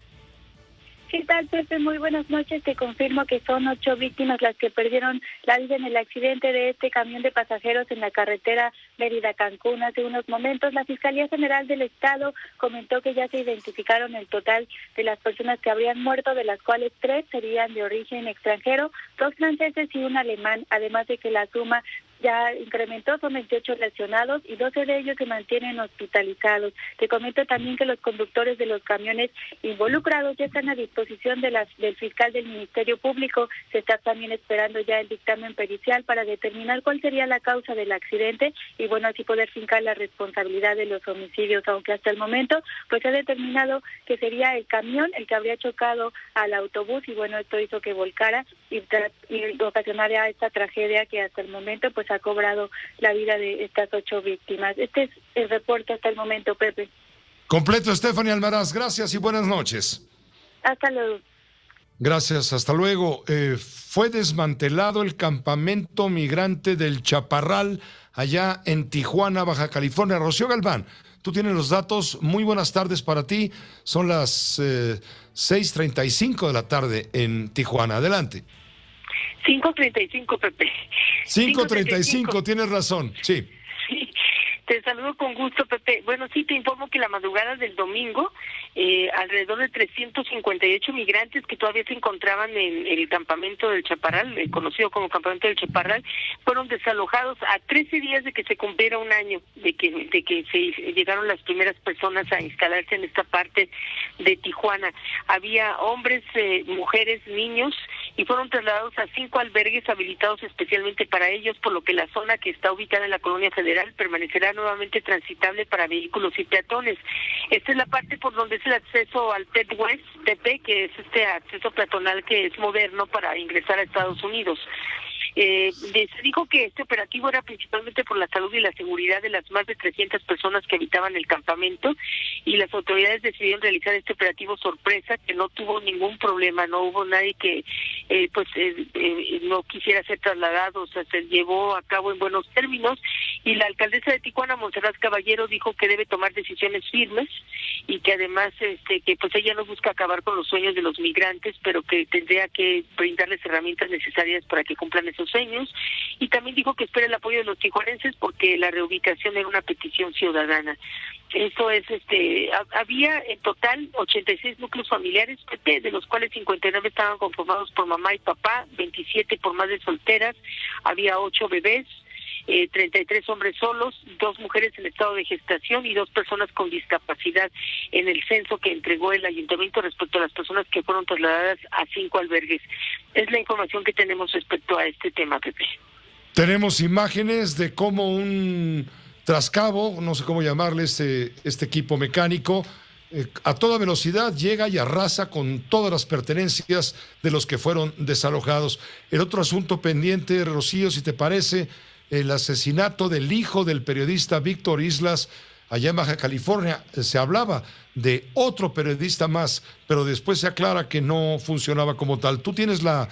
¿Qué tal, Pepe? Muy buenas noches. Te confirmo que son 8 víctimas las que perdieron la vida en el accidente de este camión de pasajeros en la carretera Mérida-Cancún hace unos momentos. La Fiscalía General del Estado comentó que ya se identificaron el total de las personas que habrían muerto, de las cuales 3 serían de origen extranjero, 2 franceses y 1 alemán, además de que la suma ya incrementó, son 28 lesionados y 12 de ellos se mantienen hospitalizados. Te comento también que los conductores de los camiones involucrados ya están a disposición del fiscal del Ministerio Público. Se está también esperando ya el dictamen pericial para determinar cuál sería la causa del accidente y bueno, así poder fincar la responsabilidad de los homicidios, aunque hasta el momento pues se ha determinado que sería el camión el que habría chocado al autobús y bueno, esto hizo que volcara y ocasionara esta tragedia que hasta el momento pues ha cobrado la vida de estas 8 víctimas. Este es el reporte hasta el momento, Pepe. Completo, Stephanie Almaraz, gracias y buenas noches. Hasta luego. Gracias, hasta luego. Fue desmantelado el campamento migrante del Chaparral allá en Tijuana, Baja California. Rocío Galván, tú tienes los datos. Muy buenas tardes para ti. Son las 6:35 de la tarde en Tijuana. Adelante. 5:35, Pepe. 5:35, tienes razón, sí. Sí, te saludo con gusto, Pepe. Bueno, sí, te informo que la madrugada del domingo, alrededor de 358 migrantes que todavía se encontraban en el campamento del Chaparral, conocido como campamento del Chaparral, fueron desalojados a 13 días de que se cumpliera un año de que se llegaron las primeras personas a instalarse en esta parte de Tijuana. Había hombres, mujeres, niños, y fueron trasladados a 5 albergues habilitados especialmente para ellos, por lo que la zona que está ubicada en la Colonia Federal permanecerá nuevamente transitable para vehículos y peatones. Esta es la parte por donde es el acceso al TED West, TP, que es este acceso peatonal que es moderno para ingresar a Estados Unidos. Se dijo que este operativo era principalmente por la salud y la seguridad de las más de 300 personas que habitaban el campamento, y las autoridades decidieron realizar este operativo sorpresa que no tuvo ningún problema, no hubo nadie que no quisiera ser trasladado, o sea, se llevó a cabo en buenos términos, y la alcaldesa de Tijuana, Montserrat Caballero, dijo que debe tomar decisiones firmes y que además que pues ella no busca acabar con los sueños de los migrantes, pero que tendría que brindarles herramientas necesarias para que cumplan esos sueños, y también dijo que espera el apoyo de los tijuanenses porque la reubicación era una petición ciudadana. Eso es, había en total 86 núcleos familiares, de los cuales 59 estaban conformados por mamá y papá, 27 por madres solteras, había 8 bebés, 33 hombres solos, 2 mujeres en estado de gestación y 2 personas con discapacidad en el censo que entregó el ayuntamiento respecto a las personas que fueron trasladadas a 5 albergues. Es la información que tenemos respecto a este tema, Pepe. Tenemos imágenes de cómo un trascabo, no sé cómo llamarle este equipo mecánico, a toda velocidad llega y arrasa con todas las pertenencias de los que fueron desalojados. El otro asunto pendiente, Rocío, si te parece, el asesinato del hijo del periodista Víctor Islas allá en Baja California. Se hablaba de otro periodista más, pero después se aclara que no funcionaba como tal. ¿Tú tienes la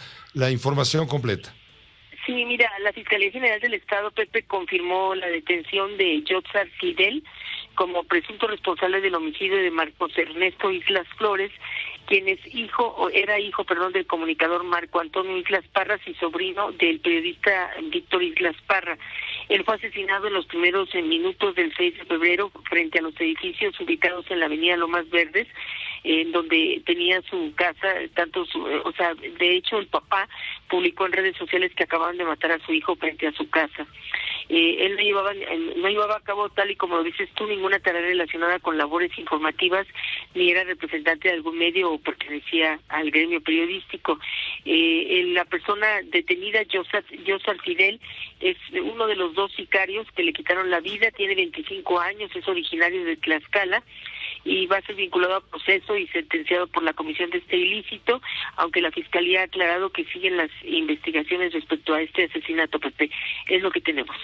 información completa? Sí, mira, la Fiscalía General del Estado, Pepe, confirmó la detención de Yotzar Fidel como presunto responsable del homicidio de Marcos Ernesto Islas Flores, quien es era hijo del comunicador Marco Antonio Islas Parras y sobrino del periodista Víctor Islas Parra. Él fue asesinado en los primeros minutos del 6 de febrero frente a los edificios ubicados en la avenida Lomas Verdes, en donde tenía su casa, de hecho el papá publicó en redes sociales que acababan de matar a su hijo frente a su casa. Él no llevaba a cabo, tal y como lo dices tú, ninguna tarea relacionada con labores informativas, ni era representante de algún medio o pertenecía al gremio periodístico. La persona detenida, Yotzar Fidel, es uno de los 2 sicarios que le quitaron la vida, tiene 25 años, es originario de Tlaxcala, y va a ser vinculado a proceso y sentenciado por la comisión de este ilícito, aunque la Fiscalía ha aclarado que siguen las investigaciones respecto a este asesinato, Pepe. Es lo que tenemos.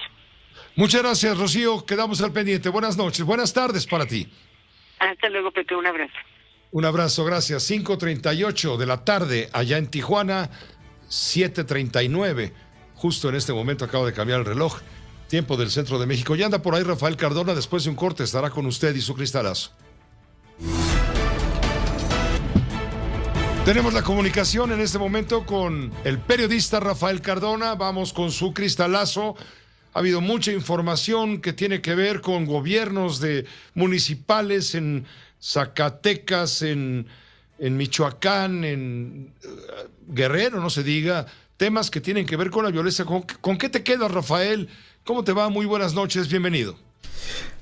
Muchas gracias, Rocío. Quedamos al pendiente. Buenas noches. Buenas tardes para ti. Hasta luego, Pepe. Un abrazo. Un abrazo, gracias. 5:38 de la tarde allá en Tijuana, 7:39. Justo en este momento acabo de cambiar el reloj. Tiempo del centro de México. Ya anda por ahí Rafael Cardona. Después de un corte estará con usted y su cristalazo. Tenemos la comunicación en este momento con el periodista Rafael Cardona. Vamos con su cristalazo. Ha habido mucha información que tiene que ver con gobiernos municipales en Zacatecas, en Michoacán, en Guerrero, no se diga, temas que tienen que ver con la violencia. ¿Con qué te quedas, Rafael? ¿Cómo te va? Muy buenas noches, bienvenido.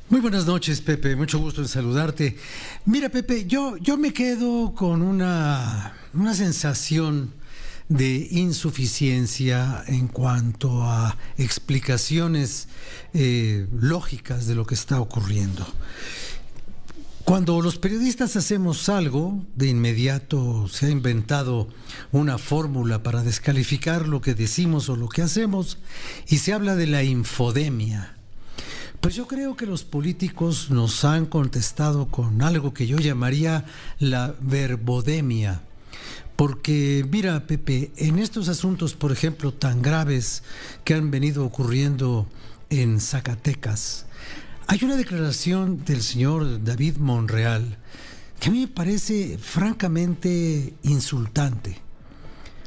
Muy buenas noches, Pepe, mucho gusto en saludarte. Mira, Pepe, yo me quedo con una sensación de insuficiencia en cuanto a explicaciones lógicas de lo que está ocurriendo. Cuando los periodistas hacemos algo, de inmediato se ha inventado una fórmula para descalificar lo que decimos o lo que hacemos, y se habla de la infodemia. Pues yo creo que los políticos nos han contestado con algo que yo llamaría la verbodemia. Porque, mira, Pepe, en estos asuntos, por ejemplo, tan graves que han venido ocurriendo en Zacatecas, hay una declaración del señor David Monreal que a mí me parece francamente insultante,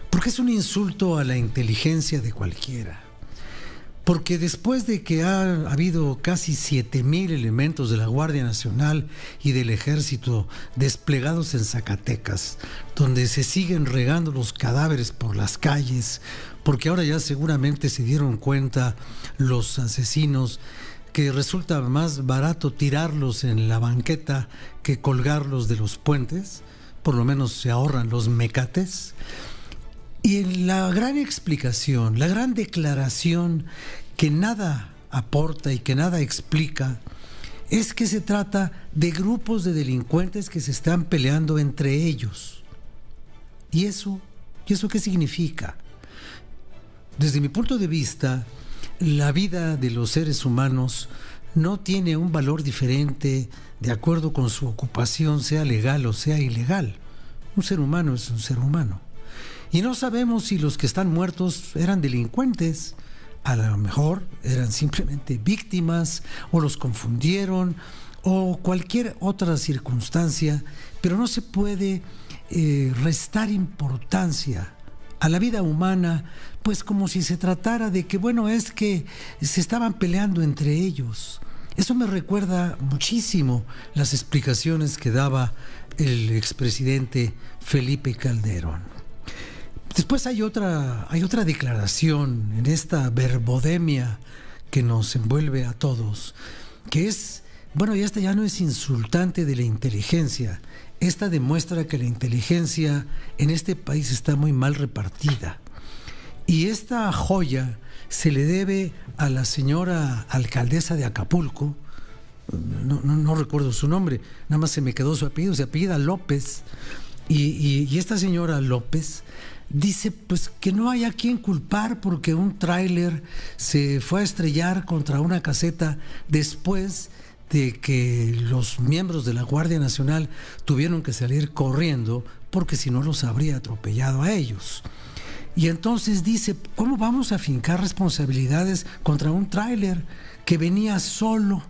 porque es un insulto a la inteligencia de cualquiera. Porque después de que ha habido casi 7,000 elementos de la Guardia Nacional y del Ejército desplegados en Zacatecas, donde se siguen regando los cadáveres por las calles, porque ahora ya seguramente se dieron cuenta los asesinos que resulta más barato tirarlos en la banqueta que colgarlos de los puentes, por lo menos se ahorran los mecates. Y la gran explicación, la gran declaración que nada aporta y que nada explica, es que se trata de grupos de delincuentes que se están peleando entre ellos. ¿Y eso qué significa? Desde mi punto de vista, la vida de los seres humanos no tiene un valor diferente de acuerdo con su ocupación, sea legal o sea ilegal. Un ser humano es un ser humano. Y no sabemos si los que están muertos eran delincuentes, a lo mejor eran simplemente víctimas, o los confundieron, o cualquier otra circunstancia, pero no se puede restar importancia a la vida humana, pues como si se tratara de que, bueno, es que se estaban peleando entre ellos. Eso me recuerda muchísimo las explicaciones que daba el expresidente Felipe Calderón. Después hay otra declaración en esta verbodemia que nos envuelve a todos, que es, bueno, esta ya no es insultante de la inteligencia. Esta demuestra que la inteligencia en este país está muy mal repartida. Y esta joya se le debe a la señora alcaldesa de Acapulco, no recuerdo su nombre, nada más se me quedó su apellido, se apellida López, y esta señora López dice pues que no hay a quien culpar porque un tráiler se fue a estrellar contra una caseta después de que los miembros de la Guardia Nacional tuvieron que salir corriendo porque si no los habría atropellado a ellos. Y entonces dice, ¿cómo vamos a fincar responsabilidades contra un tráiler que venía solo?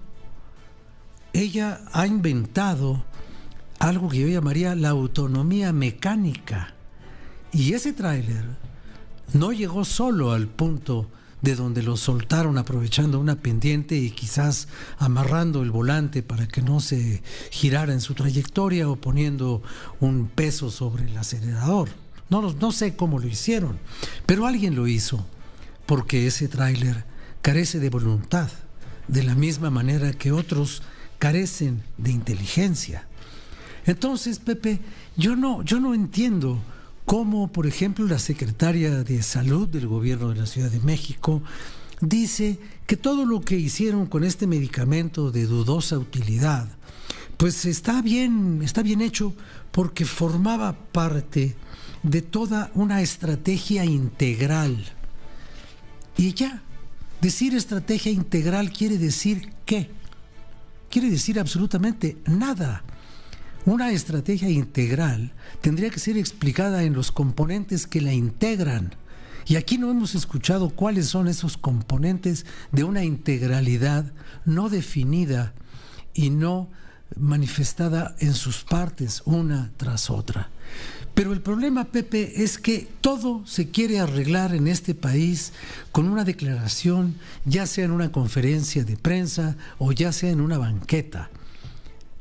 Ella ha inventado algo que yo llamaría la autonomía mecánica. Y ese tráiler no llegó solo al punto de donde lo soltaron aprovechando una pendiente y quizás amarrando el volante para que no se girara en su trayectoria o poniendo un peso sobre el acelerador. No sé cómo lo hicieron, pero alguien lo hizo, porque ese tráiler carece de voluntad, de la misma manera que otros carecen de inteligencia. Entonces, Pepe, yo no entiendo cómo, por ejemplo, la secretaria de Salud del gobierno de la Ciudad de México dice que todo lo que hicieron con este medicamento de dudosa utilidad, pues está bien hecho porque formaba parte de toda una estrategia integral. Y ya, decir estrategia integral quiere decir ¿qué? Quiere decir absolutamente nada. Una estrategia integral tendría que ser explicada en los componentes que la integran. Y aquí no hemos escuchado cuáles son esos componentes de una integralidad no definida y no manifestada en sus partes una tras otra. Pero el problema, Pepe, es que todo se quiere arreglar en este país con una declaración, ya sea en una conferencia de prensa o ya sea en una banqueta.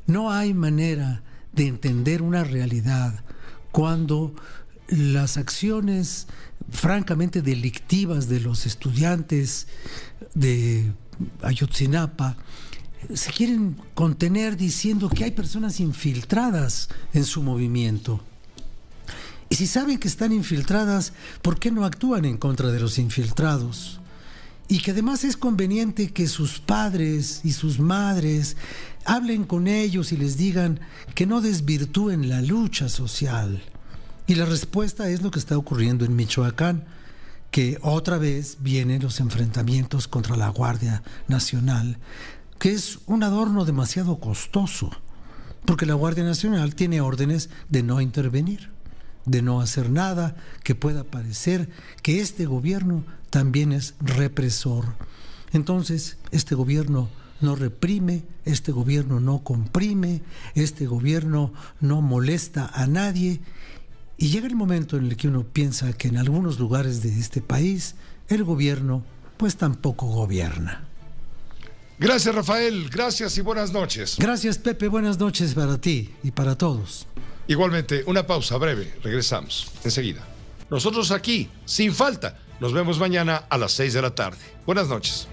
No hay manera de entender una realidad cuando las acciones francamente delictivas de los estudiantes de Ayotzinapa se quieren contener diciendo que hay personas infiltradas en su movimiento. Y si saben que están infiltradas, ¿por qué no actúan en contra de los infiltrados? Y que además es conveniente que sus padres y sus madres hablen con ellos y les digan que no desvirtúen la lucha social. Y la respuesta es lo que está ocurriendo en Michoacán, que otra vez vienen los enfrentamientos contra la Guardia Nacional, que es un adorno demasiado costoso, porque la Guardia Nacional tiene órdenes de no intervenir, de no hacer nada que pueda parecer que este gobierno también es represor. Entonces, este gobierno no reprime, este gobierno no comprime, este gobierno no molesta a nadie, y llega el momento en el que uno piensa que en algunos lugares de este país el gobierno pues tampoco gobierna. Gracias, Rafael, gracias y buenas noches. Gracias, Pepe, buenas noches para ti y para todos. Igualmente, una pausa breve, regresamos enseguida. Nosotros aquí, sin falta, nos vemos mañana a las 6 de la tarde. Buenas noches.